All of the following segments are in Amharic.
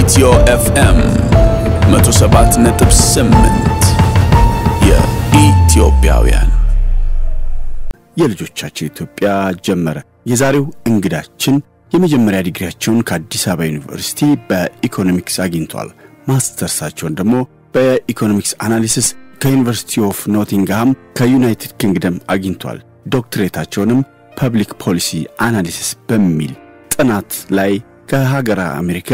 ኢትዮ ኤፍኤም 107.8 የኢትዮጵያውያን የልጆቻችን ኢትዮጵያ ጀመረ። የዛሬው እንግዳችን የመጀመሪያ ዲግሪያቸውን ከአዲስ አበባ ዩኒቨርሲቲ በኢኮኖሚክስ አግኝቷል። ማስተርሳቸውን ደግሞ በኢኮኖሚክስ አናሊሲስ ከዩኒቨርሲቲ ኦፍ ኖቲንግሃም ከዩናይትድ ኪንግደም አግኝቷል። ዶክትሬታቸውንም ፐብሊክ ፖሊሲ አናሊሲስ በሚል ጥናት ላይ ከሀገረ አሜሪካ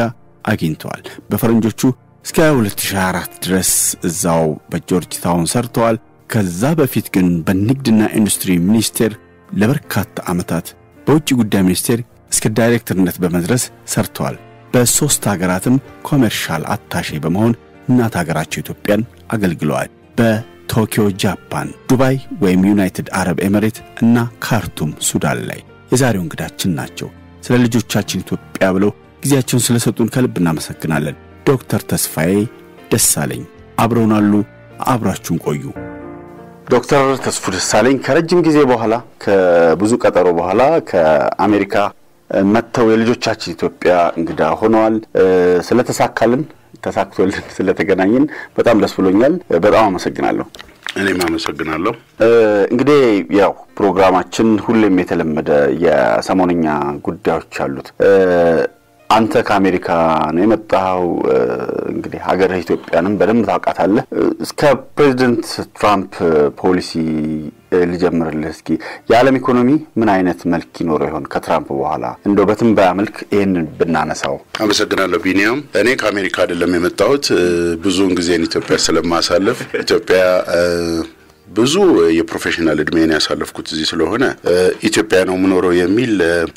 አግኝቷል። በፈረንጆቹ እስከ 2024 ድረስ እዛው በጆርጅ ታውን ሰርተዋል። ከዛ በፊት ግን በንግድና ኢንዱስትሪ ሚኒስቴር ለበርካታ ዓመታት በውጭ ጉዳይ ሚኒስቴር እስከ ዳይሬክተርነት በመድረስ ሰርተዋል። በሶስት ሀገራትም ኮመርሻል አታሼ በመሆን እናት ሀገራቸው ኢትዮጵያን አገልግለዋል። በቶኪዮ ጃፓን፣ ዱባይ ወይም ዩናይትድ አረብ ኤሚሬት እና ካርቱም ሱዳን ላይ የዛሬው እንግዳችን ናቸው። ስለ ልጆቻችን ኢትዮጵያ ብለው ጊዜያቸውን ስለሰጡን ከልብ እናመሰግናለን። ዶክተር ተስፋዬ ደሳለኝ አብረውናሉ። አብራችሁን ቆዩ። ዶክተር ተስፉ ደሳለኝ ከረጅም ጊዜ በኋላ ከብዙ ቀጠሮ በኋላ ከአሜሪካ መጥተው የልጆቻችን ኢትዮጵያ እንግዳ ሆነዋል። ስለተሳካልን ተሳክቶልን ስለተገናኘን በጣም ደስ ብሎኛል። በጣም አመሰግናለሁ። እኔም አመሰግናለሁ። እንግዲህ ያው ፕሮግራማችን ሁሌም የተለመደ የሰሞንኛ ጉዳዮች አሉት። አንተ ከአሜሪካ ነው የመጣው። እንግዲህ ሀገረ ኢትዮጵያንም በደንብ ታውቃታለህ። እስከ ፕሬዚደንት ትራምፕ ፖሊሲ ልጀምርልህ እስኪ። የዓለም ኢኮኖሚ ምን አይነት መልክ ይኖረው ይሆን ከትራምፕ በኋላ? እንደው በትንበያ መልክ ይሄንን ብናነሳው። አመሰግናለሁ ቢኒያም። እኔ ከአሜሪካ አይደለም የመጣሁት። ብዙውን ጊዜ ኢትዮጵያ ስለማሳለፍ ኢትዮጵያ ብዙ የፕሮፌሽናል እድሜን ያሳለፍኩት እዚህ ስለሆነ ኢትዮጵያ ነው ምኖረው የሚል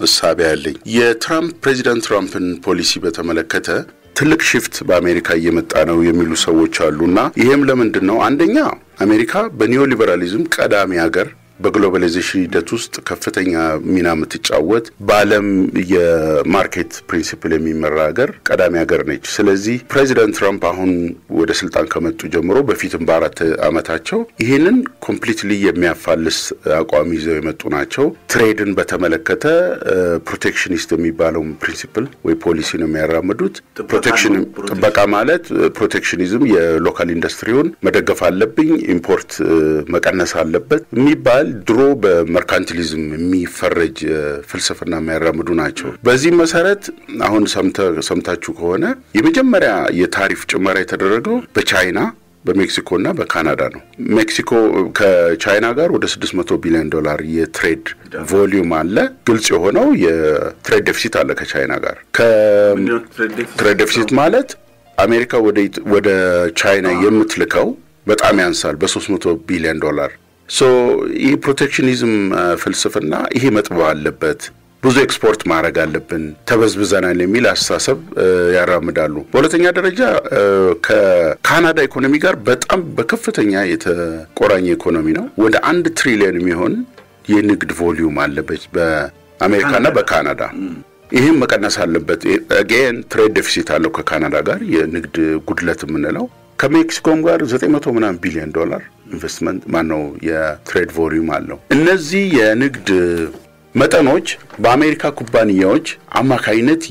እሳቤ ያለኝ። የትራምፕ ፕሬዚደንት ትራምፕን ፖሊሲ በተመለከተ ትልቅ ሽፍት በአሜሪካ እየመጣ ነው የሚሉ ሰዎች አሉና ይሄም ለምንድን ነው? አንደኛ አሜሪካ በኒዮ ሊበራሊዝም ቀዳሚ ሀገር በግሎባላይዜሽን ሂደት ውስጥ ከፍተኛ ሚና የምትጫወት በዓለም የማርኬት ፕሪንሲፕል የሚመራ ሀገር ቀዳሚ ሀገር ነች። ስለዚህ ፕሬዚደንት ትራምፕ አሁን ወደ ስልጣን ከመጡ ጀምሮ በፊትም በ4 ዓመታቸው ይሄንን ኮምፕሊትሊ የሚያፋልስ አቋም ይዘው የመጡ ናቸው። ትሬድን በተመለከተ ፕሮቴክሽኒስት የሚባለው ፕሪንሲፕል ወይ ፖሊሲ ነው የሚያራምዱት። ፕሮቴክሽን ጥበቃ ማለት ፕሮቴክሽኒዝም የሎካል ኢንዱስትሪውን መደገፍ አለብኝ፣ ኢምፖርት መቀነስ አለበት የሚባል ድሮ በመርካንቲሊዝም የሚፈረጅ ፍልስፍና የሚያራምዱ ናቸው። በዚህ መሰረት አሁን ሰምታችሁ ከሆነ የመጀመሪያ የታሪፍ ጭማሪ የተደረገው በቻይና በሜክሲኮና በካናዳ ነው። ሜክሲኮ ከቻይና ጋር ወደ $600 ቢሊዮን የትሬድ ቮሊዩም አለ። ግልጽ የሆነው የትሬድ ዴፊሲት አለ ከቻይና ጋር። ከትሬድ ዴፊሲት ማለት አሜሪካ ወደ ቻይና የምትልከው በጣም ያንሳል በ$300 ቢሊዮን። ይህ ፕሮቴክሽኒዝም ፍልስፍና ይሄ መጥበብ አለበት፣ ብዙ ኤክስፖርት ማድረግ አለብን፣ ተበዝብዘናል የሚል አስተሳሰብ ያራምዳሉ። በሁለተኛ ደረጃ ከካናዳ ኢኮኖሚ ጋር በጣም በከፍተኛ የተቆራኘ ኢኮኖሚ ነው። ወደ 1 ትሪሊዮን የሚሆን የንግድ ቮሊዩም አለበት በአሜሪካና በካናዳ። ይሄም መቀነስ አለበት። አገን ትሬድ ዴፊሲት አለው ከካናዳ ጋር የንግድ ጉድለት የምንለው። ከሜክሲኮም ጋር $900 ቢሊዮን ኢንቨስትመንት ማነው የትሬድ ቮሊዩም አለው። እነዚህ የንግድ መጠኖች በአሜሪካ ኩባንያዎች አማካይነት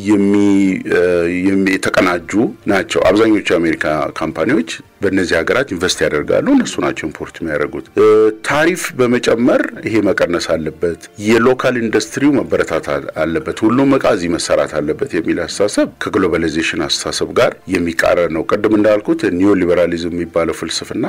የተቀናጁ ናቸው። አብዛኞቹ የአሜሪካ ካምፓኒዎች በእነዚህ ሀገራት ኢንቨስት ያደርጋሉ። እነሱ ናቸው ኢምፖርት የሚያደርጉት። ታሪፍ በመጨመር ይሄ መቀነስ አለበት፣ የሎካል ኢንዱስትሪው መበረታታት አለበት፣ ሁሉም ዕቃ እዚህ መሰራት አለበት የሚል አስተሳሰብ ከግሎባላይዜሽን አስተሳሰብ ጋር የሚቃረን ነው። ቀደም እንዳልኩት ኒዮ ሊበራሊዝም የሚባለው ፍልስፍና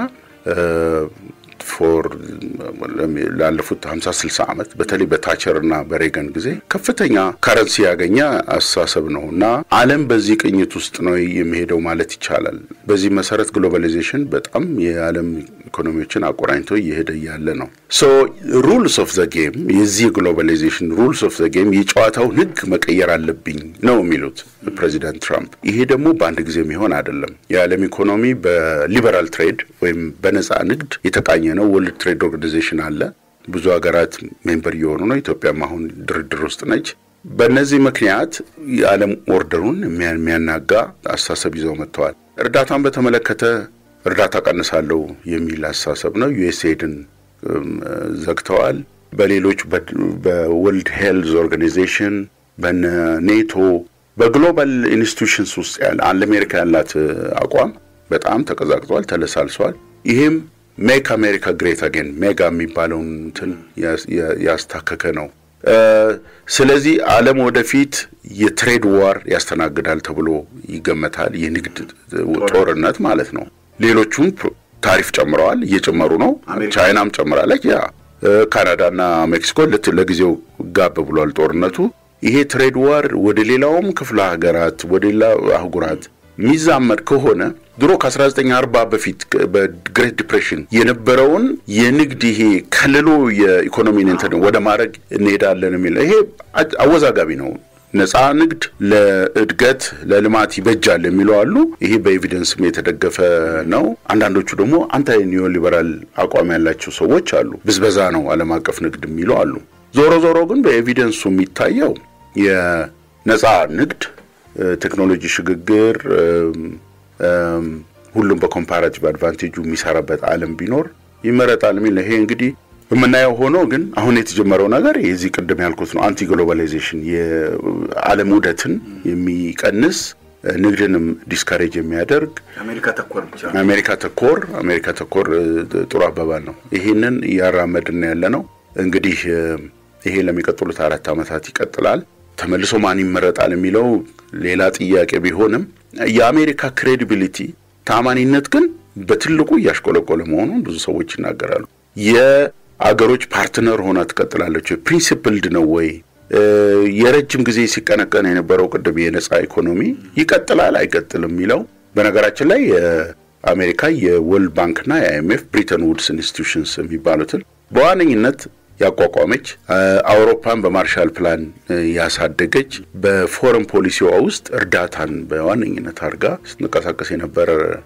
ላለፉት 50-60 ዓመት በተለይ በታቸርና በሬገን ጊዜ ከፍተኛ ካረንሲ ያገኘ አስተሳሰብ ነውና ዓለም በዚህ ቅኝት ውስጥ ነው የሚሄደው ማለት ይቻላል። በዚህ መሰረት ግሎባላይዜሽን በጣም የዓለም ኢኮኖሚዎችን አቆራኝቶ እየሄደ ያለ ነው። ሩልስ ኦፍ ዘ ጌም የዚህ ግሎባላይዜሽን ሩልስ ኦፍ ዘ ጌም የጨዋታው ህግ መቀየር አለብኝ ነው የሚሉት ፕሬዚደንት ትራምፕ። ይሄ ደግሞ በአንድ ጊዜ የሚሆን አይደለም። የዓለም ኢኮኖሚ በሊበራል ትሬድ ወይም በነፃ ንግድ የተቃኘ ነው። ወርልድ ትሬድ ኦርጋናይዜሽን አለ። ብዙ ሀገራት ሜምበር የሆኑ ነው። ኢትዮጵያም አሁን ድርድር ውስጥ ነች። በእነዚህ ምክንያት የዓለም ኦርደሩን የሚያናጋ አስተሳሰብ ይዘው መጥተዋል። እርዳታን በተመለከተ እርዳታ ቀንሳለሁ የሚል አስተሳሰብ ነው። ዩኤስኤድን ዘግተዋል። በሌሎች በወርልድ ሄልዝ ኦርጋናይዜሽን በኔቶ በግሎባል ኢንስቲትዩሽንስ ውስጥ ያለ አሜሪካ ያላት አቋም በጣም ተቀዛቅዟል ተለሳልሷል ይሄም ሜክ አሜሪካ ግሬት አጌን ሜጋ የሚባለውን እንትን ያስታከከ ነው ስለዚህ ዓለም ወደፊት የትሬድ ዋር ያስተናግዳል ተብሎ ይገመታል የንግድ ጦርነት ማለት ነው ሌሎቹም ታሪፍ ጨምረዋል እየጨመሩ ነው ቻይናም ጨምራለች ያ ካናዳና ሜክሲኮ ለጊዜው ጋብ ብሏል ጦርነቱ ይሄ ትሬድ ዋር ወደ ሌላውም ክፍለ ሀገራት ወደ ሌላ አህጉራት ሚዛመድ ከሆነ ድሮ ከ1940 በፊት በግሬት ዲፕሬሽን የነበረውን የንግድ ይሄ ከለሎ የኢኮኖሚ እንትን ወደ ማረግ እንሄዳለን የሚል ይሄ አወዛጋቢ ነው ነፃ ንግድ ለእድገት ለልማት ይበጃል የሚለው አሉ ይሄ በኤቪደንስም የተደገፈ ነው አንዳንዶቹ ደግሞ አንታይ ኒዮ ሊበራል አቋም ያላቸው ሰዎች አሉ ብዝበዛ ነው ዓለም አቀፍ ንግድ የሚለው አሉ ዞሮ ግን በኤቪደንሱ የሚታየው የነፃ ንግድ ቴክኖሎጂ ሽግግር ሁሉም በኮምፓራቲቭ አድቫንቴጁ የሚሰራበት ዓለም ቢኖር ይመረጣል የሚል ይሄ እንግዲህ በመናየው ሆኖ ግን አሁን የተጀመረው ነገር የዚህ ቅድም ያልኩት ነው አንቲ ግሎባላይዜሽን የዓለም ውደትን የሚቀንስ ንግድንም ዲስካሬጅ የሚያደርግ አሜሪካ ተኮር ጥሩ አባባል ነው ይሄንን ያራመድና ያለ ነው እንግዲህ ይሄ ለሚቀጥሉት 4 አመታት ይቀጥላል ተመልሶ ማን ይመረጣል የሚለው ሌላ ጥያቄ ቢሆንም የአሜሪካ ክሬዲቢሊቲ ታማኒነት ግን በትልቁ ያሽቆለቆለ መሆኑን ብዙ ሰዎች ይናገራሉ የአገሮች ፓርትነር ሆና ተቀጥላለች ፕሪንሲፕልድ ነው ወይ የረጅም ጊዜ ሲቀነቀን የነበረው ቅድም የነፃ ኢኮኖሚ ይቀጥላል አይቀጥልም የሚለው በነገራችን ላይ አሜሪካ የወርልድ ባንክና የአይኤምኤፍ ብሪተን ውድስ ኢንስቲትዩሽንስ የሚባሉትን በዋነኝነት ያቋቋመች አውሮፓን በማርሻል ፕላን ያሳደገች በፎረን ፖሊሲዋ ውስጥ እርዳታን በዋነኝነት አርጋ ስትንቀሳቀስ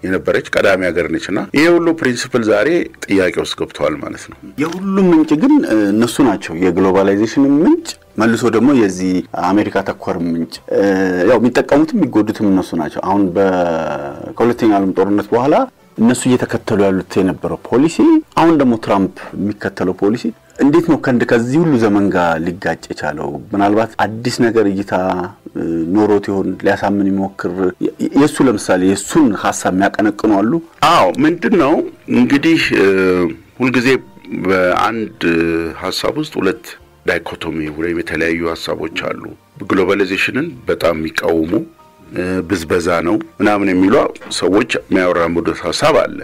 የነበረች ቀዳሚ ሀገር ነችና ይሄ ሁሉ ፕሪንሲፕል ዛሬ ጥያቄ ውስጥ ገብቷል ማለት ነው የሁሉም ምንጭ ግን እነሱ ናቸው የግሎባላይዜሽን ምንጭ መልሶ ደግሞ የዚህ አሜሪካ ተኮር ምንጭ ያው የሚጠቀሙትም የሚጎዱትም እነሱ ናቸው አሁን በሁለተኛው ዓለም ጦርነት በኋላ እነሱ እየተከተሉ ያሉት የነበረው ፖሊሲ አሁን ደግሞ ትራምፕ የሚከተለው ፖሊሲ እንዴት ነው ከዚህ ሁሉ ዘመን ጋር ሊጋጭ የቻለው ምናልባት አዲስ ነገር እይታ ኖሮት ይሆን ሊያሳምን ይሞክር የሱ ለምሳሌ የሱን ሐሳብ የሚያቀነቅኑ አሉ አዎ ምንድነው እንግዲህ ሁሉ ጊዜ በአንድ ሐሳብ ውስጥ ሁለት ዳይኮቶሚ ወይ የተለያዩ ሐሳቦች አሉ ግሎባላይዜሽንን በጣም የሚቃወሙ ብዝበዛ ነው ምናምን የሚሉ ሰዎች የሚያወራሙት ሐሳብ አለ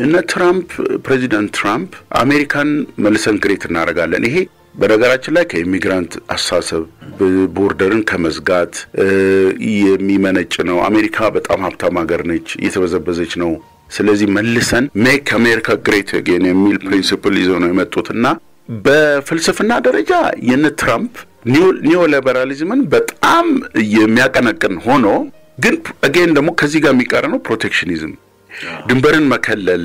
እነ ትራምፕ ፕሬዚዳንት ትራምፕ አሜሪካን መልሰን ግሬት እናረጋለን ይሄ በነገራችን ላይ ከኢሚግራንት አሳሰብ ቦርደርን ከመዝጋት የሚመነጭ ነው አሜሪካ በጣም ሀብታም ሀገር ነች እየተበዘበዘች ነው ስለዚህ መልሰን ሜክ አሜሪካ ግሬት አጌን የሚል ፕሪንሲፕል ይዘው ነው የመጡትና በፍልስፍና ደረጃ የነ ትራምፕ ኒዮ ሊበራሊዝምን በጣም የሚያቀነቅን ሆኖ ግን አጌን ደግሞ ከዚህ ጋር የሚቀርነው ፕሮቴክሽኒዝም ድንበርን መከለል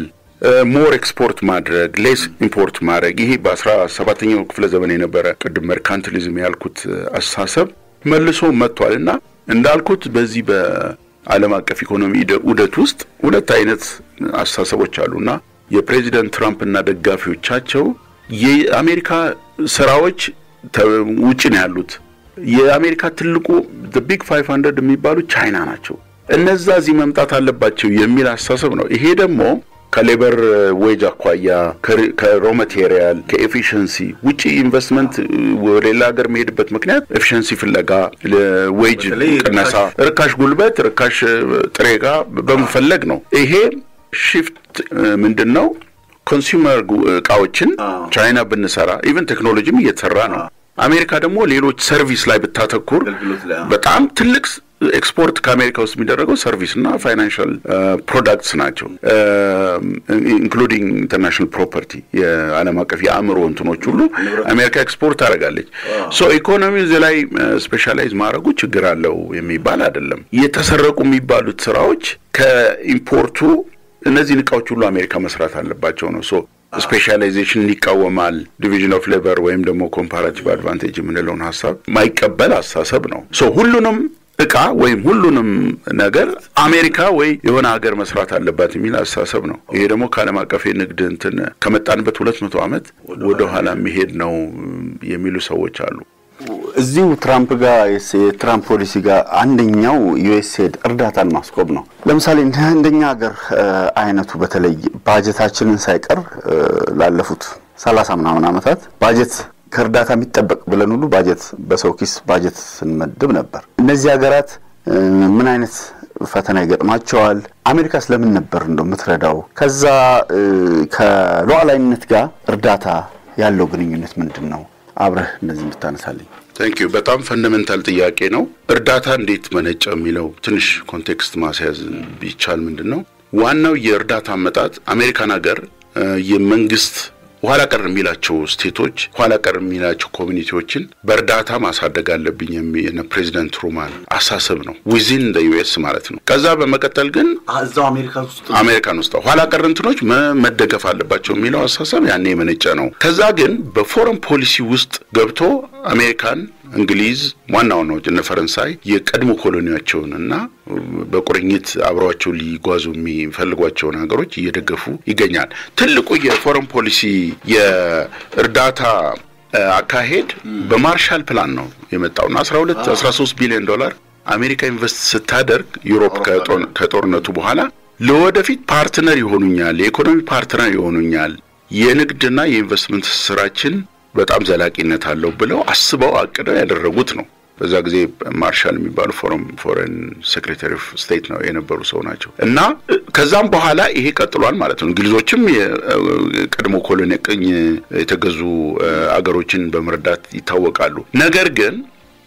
ሞር ኤክስፖርት ማድረግ ሌስ ኢምፖርት ማድረግ ይሄ በ17ኛው ክፍለ ዘመን የነበረ ቅድም መርካንቲሊዝም ያልኩት አስተሳሰብ መልሶ መጥቷልና እንዳልኩት በዚህ በዓለም አቀፍ ኢኮኖሚ ውደት ውስጥ ሁለት አይነት አስተሳሰቦች አሉና የፕሬዚዳንት ትራምፕ እና ደጋፊዎቻቸው የአሜሪካ ስራዎች ውጪ ነው ያሉት የአሜሪካ ትልቁ the big 500 የሚባሉ ቻይና ናቸው እነዛ እዚህ መምጣት አለባቸው የሚል አስተሳሰብ ነው ይሄ ደግሞ ከሌበር ዌጅ አኳያ ከሮ ማቴሪያል ከኤፊሺየንሲ ውጪ ኢንቨስትመንት ወደ ሌላ ሀገር መሄድበት ምክንያት ኤፊሺየንሲ ፍለጋ ለዌጅ ቅነሳ ርካሽ ጉልበት ርካሽ ጥሬጋ በመፈለግ ነው ይሄ ሺፍት ምንድነው ኮንሱመር እቃዎችን ቻይና ብንሰራ ኢቭን ቴክኖሎጂም እየተሰራ ነው አሜሪካ ደግሞ ሌሎች ሰርቪስ ላይ ብታተኩር በጣም ትልቅ ኤክስፖርት ከአሜሪካ ውስጥ የሚደረገው ሰርቪስ እና ፋይናንሻል ፕሮዳክትስ ናቸው ኢንክሉዲንግ ኢንተርናሽናል ፕሮፐርቲ የዓለም አቀፍ የአእምሮ እንትኖች ሁሉ አሜሪካ ኤክስፖርት አደረጋለች ሶ ኢኮኖሚው ላይ ስፔሻላይዝ ማድረጉ ችግር አለው የሚባል አይደለም የተሰረቁ የሚባሉት ስራዎች ከኢምፖርቱ እነዚህ ንቃዎች ሁሉ አሜሪካ መስራት አለባቸው ነው ሶ ስፔሻላይዜሽን ይቃወማል ዲቪዥን ኦፍ ሌበር ወይም ደግሞ ኮምፓራቲቭ አድቫንቴጅ የምንለውን ሐሳብ ማይቀበል አስተሳሰብ ነው ሶ ሁሉንም እቃ ወይም ሁሉንም ነገር አሜሪካ ወይ የሆነ ሀገር መስራት አለባት የሚል አስተሳሰብ ነው ይሄ ደግሞ ከዓለም አቀፍ ንግድ እንትን ከመጣንበት 200 አመት ወደ ኋላ መሄድ ነው የሚሉ ሰዎች አሉ እዚሁ ትራምፕ ጋር የትራምፕ ፖሊሲ ጋር አንደኛው ዩኤስኤድ እርዳታን ማስቆም ነው። ለምሳሌ እንደኛ ሀገር አይነቱ በተለይ ባጀታችንን ሳይቀር ላለፉት 30 ምናምን ዓመታት ባጀት ከእርዳታ የሚጠበቅ ብለን ሁሉ ባጀት በሰው ኪስ ባጀት ስንመድብ ነበር። እነዚህ ሀገራት ምን አይነት ፈተና ይገጥማቸዋል? አሜሪካስ ለምን ነበር እንደምትረዳው? ከዛ ከሉዓላዊነት ጋር እርዳታ ያለው ግንኙነት ምንድነው? አብረህ እንደዚህ እንድታነሳልኝ። ታንክ ዩ። በጣም ፈንዳሜንታል ጥያቄ ነው። እርዳታ እንዴት መነጨ የሚለው ትንሽ ኮንቴክስት ማስያዝ ቢቻል ምንድነው ዋናው የእርዳታ አመጣጥ አሜሪካን ሀገር የመንግስት ኋላ ቀር የሚላቸው ስቴቶች ኋላ ቀር የሚላቸው ኮሚኒቲዎችን በእርዳታ ማሳደግ አለብኝ የሚል ፕሬዚዳንት ትሩማን አሳሰብ ነው within the US ማለት ነው። ከዛ በመቀጠል ግን እዛው አሜሪካን ውስጥ ኋላ ቀር እንትኖች መደገፍ አለባቸው የሚለው አሳሰብ ያኔ የመነጨ ነው። ከዛ ግን በፎረን ፖሊሲ ውስጥ ገብቶ አሜሪካን እንግሊዝ ዋናው ነው እነ ፈረንሳይ የቀድሞ ኮሎኒያቸውንና በቁርኝት አብረዋቸው ሊጓዙ የሚፈልጓቸው ነገሮች እየደገፉ ይገኛል። ትልቁ የፎረን ፖሊሲ የእርዳታ አካሄድ በማርሻል ፕላን ነው የመጣው። 13 ቢሊዮን ዶላር አሜሪካ ኢንቨስት ስታደርግ ዩሮፕ ከጦርነቱ በኋላ ለወደፊት ፓርትነር ይሆኑኛል፣ የኢኮኖሚ ፓርትነር ይሆኑኛል፣ የንግድና የኢንቨስትመንት ስራችን በጣም ዘላቂነት አለው ብለው አስበው አቅደው ያደረጉት ነው። በዛ ጊዜ ማርሻል የሚባሉ ፎሬን ሴክሬታሪ ኦፍ ስቴት ነው የነበሩ ሰው ናቸው። እና ከዛም በኋላ ይሄ ቀጥሏል ማለት ነው። እንግሊዞችም የቀድሞ ኮሎኒ ቅኝ የተገዙ አገሮችን በመርዳት ይታወቃሉ። ነገር ግን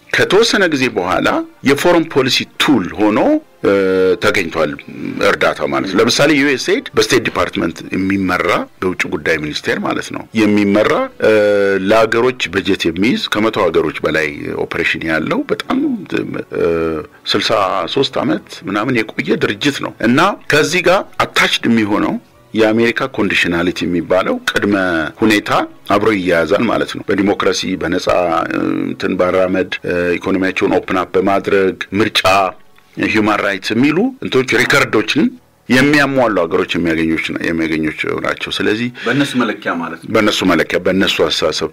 ከተወሰነ ጊዜ በኋላ የፎረን ፖሊሲ ቱል ሆኖ ተገኝቷል እርዳታ ማለት ነው። ለምሳሌ ዩኤስኤድ በስቴት ዲፓርትመንት የሚመራ በውጭ ጉዳይ ሚኒስቴር ማለት ነው የሚመራ ለሀገሮች በጀት የሚይዝ ከመቶ ሀገሮች በላይ ኦፕሬሽን ያለው በጣም 63 ዓመት ምናምን የቆየ ድርጅት ነው። እና ከዚህ ጋር አታችድ የሚሆነው የአሜሪካ ኮንዲሽናሊቲ የሚባለው ቅድመ ሁኔታ አብሮ ይያያዛል ማለት ነው። በዲሞክራሲ በነጻ እንትን ባራመድ ኢኮኖሚያቸውን ኦፕን አፕ በማድረግ ምርጫ human rights የሚሉ እንቶች ሪከርዶችን የሚያሟሉ ሀገሮች የሚያገኙት ናቸው። ስለዚህ በእነሱ መለኪያ ማለት ነው በእነሱ አስተሳሰብ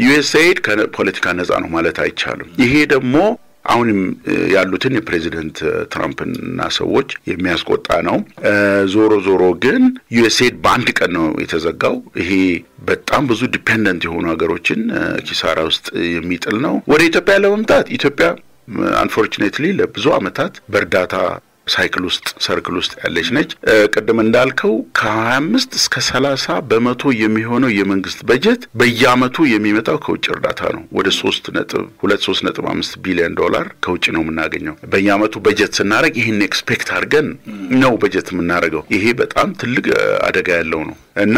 ዩኤስኤድ ከፖለቲካ ነጻ ነው ማለት አይቻልም። ይሄ ደግሞ አሁንም ያሉትን የፕሬዚደንት ትራምፕና ሰዎች የሚያስቆጣ ነው። ዞሮ ግን ዩኤስኤድ በአንድ ቀን ነው የተዘጋው። ይሄ በጣም ብዙ ዲፔንደንት የሆኑ ሀገሮችን ኪሳራ ውስጥ የሚጥል ነው። ወደ ኢትዮጵያ ለመምጣት ኢትዮጵያ unfortunately ለብዙ አመታት በእርዳታ ሰርክል ውስጥ ያለች ነች። ቀደም እንዳልከው ከ25 እስከ 30 በመቶ የሚሆነው የመንግስት በጀት በየአመቱ የሚመጣው ከውጭ እርዳታ ነው። ወደ 3.5 ቢሊዮን ዶላር ከውጭ ነው የምናገኘው። በየአመቱ በጀት ስናደርግ ይሄን ኤክስፔክት አድርገን ነው በጀት የምናደርገው። ይሄ በጣም ትልቅ አደጋ ያለው ነው። እና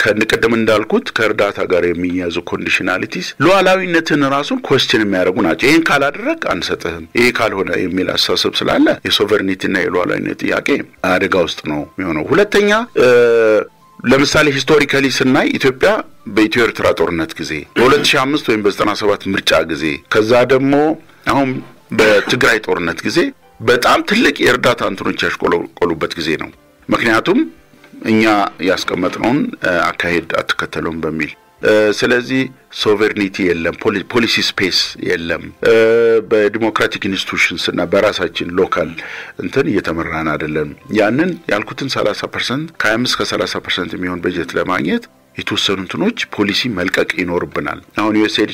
ከነቀደም እንዳልኩት ከእርዳታ ጋር የሚያዙ ኮንዲሽናሊቲስ ሉዓላዊነትን ራሱን ኮስችን የሚያደርጉ ናቸው። ይሄን ካላደረክ አንሰጥህም፣ ይሄ ካልሆነ የሚል አስተሳሰብ ስላለ የሶቨርኒቲና የሉዓላዊነት ጥያቄ አደጋ ውስጥ ነው የሚሆነው። ሁለተኛ ለምሳሌ ሂስቶሪካሊ ስናይ ኢትዮጵያ በኢትዮ ኤርትራ ጦርነት ጊዜ በ2005 ወይም በ97 ምርጫ ጊዜ ከዛ ደግሞ አሁን በትግራይ ጦርነት ጊዜ በጣም ትልቅ የእርዳታ እንትኖች ያሽቆለቆሉበት ጊዜ ነው። ምክንያቱም እኛ ያስቀመጥነውን አካሄድ አትከተሉም በሚል ስለዚህ ሶቨርኒቲ የለም፣ ፖሊሲ ስፔስ የለም። በዲሞክራቲክ ኢንስቲትዩሽንስ እና በራሳችን ሎካል እንትን እየተመራን አይደለም። ያንን ያልኩትን 30% ከ25 ከ30% የሚሆን በጀት ለማግኘት የተወሰኑ እንትኖች ፖሊሲ መልቀቅ ይኖርብናል። አሁን ዩኤስኤድ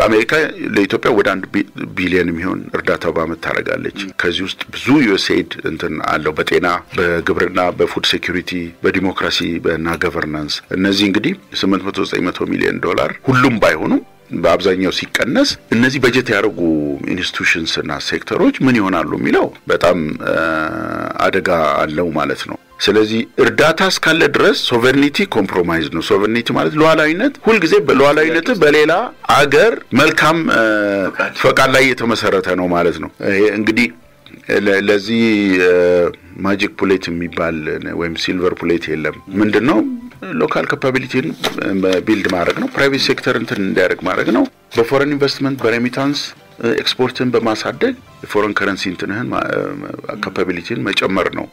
አሜሪካ ለኢትዮጵያ ወደ 1 ቢሊዮን የሚሆን እርዳታ በአመት ታደርጋለች። ከዚህ ውስጥ ብዙ ዩኤስኤድ እንትን አለው በጤና፣ በግብርና፣ በፉድ ሴኩሪቲ፣ በዲሞክራሲ እና ገቨርናንስ። እነዚህ እንግዲህ 800-900 ሚሊዮን ዶላር ሁሉም ባይሆኑ በአብዛኛው ሲቀነስ እነዚህ በጀት ያደርጉ ኢንስቲትዩሽንስ እና ሴክተሮች ምን ይሆናሉ የሚለው በጣም አደጋ አለው ማለት ነው። ስለዚህ እርዳታ እስካለ ድረስ ሶቨርኒቲ ኮምፕሮማይዝ ነው። ሶቨርኒቲ ማለት ሉዓላዊነት ሁልጊዜ በሉዓላዊነት በሌላ አገር መልካም ፈቃድ ላይ የተመሰረተ ነው ማለት ነው። እንግዲህ ለዚህ ማጂክ ፑሌት የሚባል ወይም ሲልቨር ፑሌት የለም። ምንድነው ሎካል ካፓቢሊቲን ቢልድ ማድረግ ነው። ፕራይቬት ሴክተር እንትን እንዲያደርግ ማድረግ ነው። በፎሬን ኢንቨስትመንት በሬሚታንስ ኤክስፖርትን በማሳደግ የፎሬን ከረንሲ እንትንህን ካፓቢሊቲን መጨመር ነው።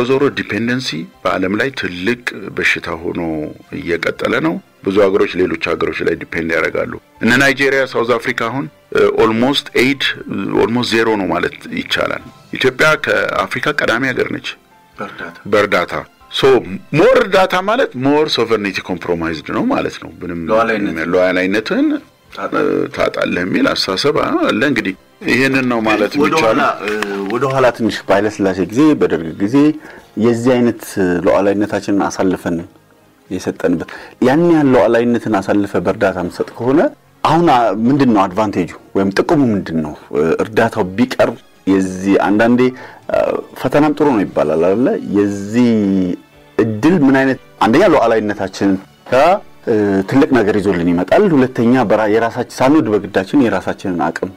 ዞሮ ዲፔንደንሲ በአለም ላይ ትልቅ በሽታ ሆኖ እየቀጠለ ነው። ብዙ ሀገሮች ሌሎች ሀገሮች ላይ ዲፔንድ ያደርጋሉ እነ ናይጄሪያ ሳውዝ አፍሪካ አሁን ኦልሞስት 0 ነው ማለት ይቻላል ኢትዮጵያ ከአፍሪካ ቀዳሚ ሀገር ነች በእርዳታ ሶ ሞር እርዳታ ማለት ሞር ሶቨርኒቲ ኮምፕሮማይዝድ ነው ማለት ነው ምንም ሉዓላዊነትን ታጣለህ የሚል አስተሳሰብ አለ እንግዲህ ይሄንን ነው ማለት ይቻላል ወደ ኋላ ትንሽ ባይለስላሴ ጊዜ በደርግ ጊዜ የዚህ አይነት ሉዓላዊነታችንን አሳልፈን የሰጠንበት ያን ያለው ሉዓላዊነትን አሳልፈ በእርዳታ መስጠት ከሆነ አሁን ምንድነው አድቫንቴጁ ወይም ጥቅሙ ምንድነው እርዳታው ቢቀር የዚህ አንዳንዴ ፈተናም ጥሩ ነው ይባላል አይደል የዚህ እድል ምን አይነት አንደኛ ሉዓላዊነታችን ትልቅ ነገር ይዞልን ይመጣል ሁለተኛ የራሳችን ሳንወድ በግዳችን የራሳችንን አቅም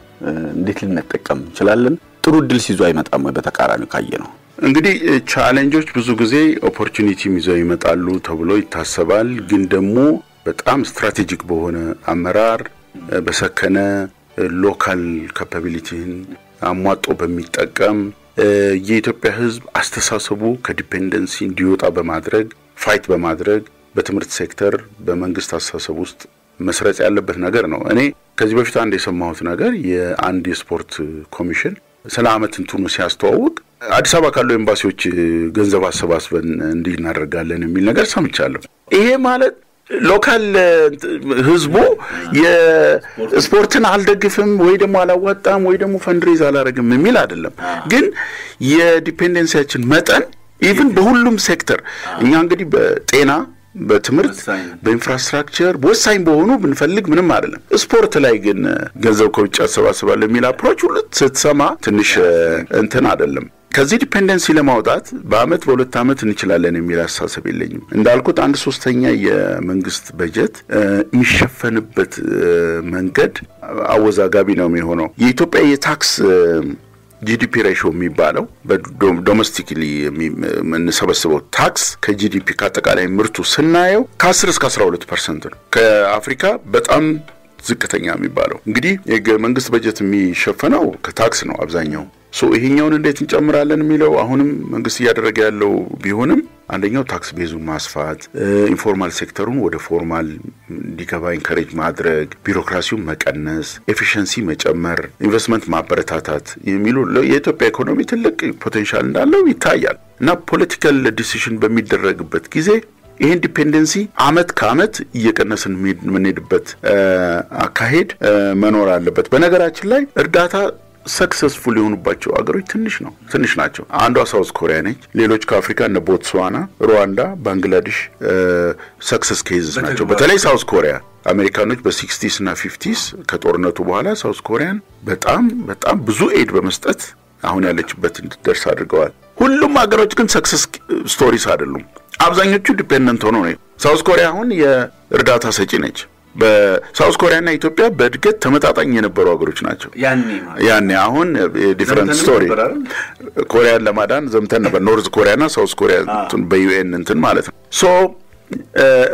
እንዴት ልንጠቀም እንችላለን ጥሩ እድል ሲይዙ አይመጣም ወይ በተቃራኒው ካየነው እንግዲህ ቻሌንጆች ብዙ ጊዜ ኦፖርቹኒቲ ይዘው ይመጣሉ ተብሎ ይታሰባል ግን ደግሞ በጣም ስትራቴጂክ በሆነ አመራር በሰከነ ሎካል ካፓቢሊቲን አሟጦ በሚጠቀም የኢትዮጵያ ህዝብ አስተሳሰቡ ከዲፔንደንሲ እንዲወጣ በማድረግ ፋይት በማድረግ በትምህርት ሴክተር በመንግስት አስተሳሰብ ውስጥ መስረጽ ያለበት ነገር ነው እኔ ከዚህ በፊት አንድ የሰማሁት ነገር የአንድ የስፖርት ኮሚሽን ስለ አመት እንትኑ ሲያስተዋውቅ አዲስ አበባ ካለው ኤምባሲዎች ገንዘብ አሰባስበን እንዲናደርጋለን የሚል ነገር ሰምቻለሁ ይሄ ማለት ሎካል ህዝቡ የስፖርትን አልደግፍም ወይ ደግሞ አላዋጣም ወይ ደግሞ ፈንድሬዝ አላረግም የሚል አይደለም ግን የዲፔንደንሲያችን መጠን ኢቭን በሁሉም ሴክተር እኛ እንግዲህ በጤና በትምህርት በኢንፍራስትራክቸር ወሳኝ በሆኑ ብንፈልግ ምንም አይደለም ስፖርት ላይ ግን ገንዘብ ከውጭ አሰባስባለሁ የሚል አፕሮች ሁሉ ስትሰማ ትንሽ እንትን አይደለም ከዚህ ዲፔንደንሲ ለማውጣት በአመት በሁለት አመት እንችላለን የሚል አስተሳሰብ የለኝም እንዳልኩት 1/3 የመንግስት በጀት የሚሸፈንበት መንገድ አወዛጋቢ ነው የሚሆነው የኢትዮጵያ የታክስ GDP ratio የሚባለው በዶሜስቲክሊ የምንሰበስበው ታክስ ከጂዲፒ ካጠቃላይ ምርቱ ስናየው ከ10 እስከ 12% ነው ከአፍሪካ በጣም ዝቅተኛ የሚባለው እንግዲህ የመንግስት በጀት የሚሸፈነው ከታክስ ነው አብዛኛው ሶ ይሄኛውን እንዴት እንጨምራለን የሚለው አሁንም መንግስት ያደረገ ያለው ቢሆንም አንደኛው ታክስ ቤዙን ማስፋት ኢንፎርማል ሴክተሩን ወደ ፎርማል እንዲገባ ኢንከሬጅ ማድረግ ቢሮክራሲውን መቀነስ ኤፊሺየንሲ መጨመር ኢንቨስትመንት ማበረታታት የሚሉ የኢትዮጵያ ኢኮኖሚ ትልቅ ፖቴንሻል እንዳለው ይታያል እና ፖለቲካል ዲሲዥን በሚደረግበት ጊዜ ይሄን ዲፔንደንሲ አመት ከአመት እየቀነስን ምንሄድበት አካሄድ መኖር አለበት በነገራችን ላይ እርዳታ successful የሆኑባቸው አገሮች ትንሽ ናቸው አንዷ ሳውዝ ኮሪያ ነች ሌሎች ከአፍሪካ እነ ቦትስዋና ሩዋንዳ ባንግላዴሽ ሰክሰስ ኬዝስ ናቸው በተለይ ሳውዝ ኮሪያ አሜሪካኖች በ60s እና 50s ከጦርነቱ በኋላ ሳውዝ ኮሪያን በጣም ብዙ ኤድ በመስጠት አሁን ያለችበት እንድትደርስ አድርገዋል ሁሉም አገሮች ግን ሰክሰስ ስቶሪስ አይደሉም አብዛኞቹ ዲፔንደንት ሆነው ነው ሳውዝ ኮሪያ አሁን የእርዳታ ሰጪ ነች በሳውዝ ኮሪያና ኢትዮጵያ በእድገት ተመጣጣኝ የነበሩ አገሮች ናቸው ያኔ አሁን ዲፈረንት ስቶሪ ኮሪያን ለማዳን ዘምተን ነበር ኖርዝ ኮሪያና ሳውዝ ኮሪያ በዩኤን እንትን ማለት ነው ሶ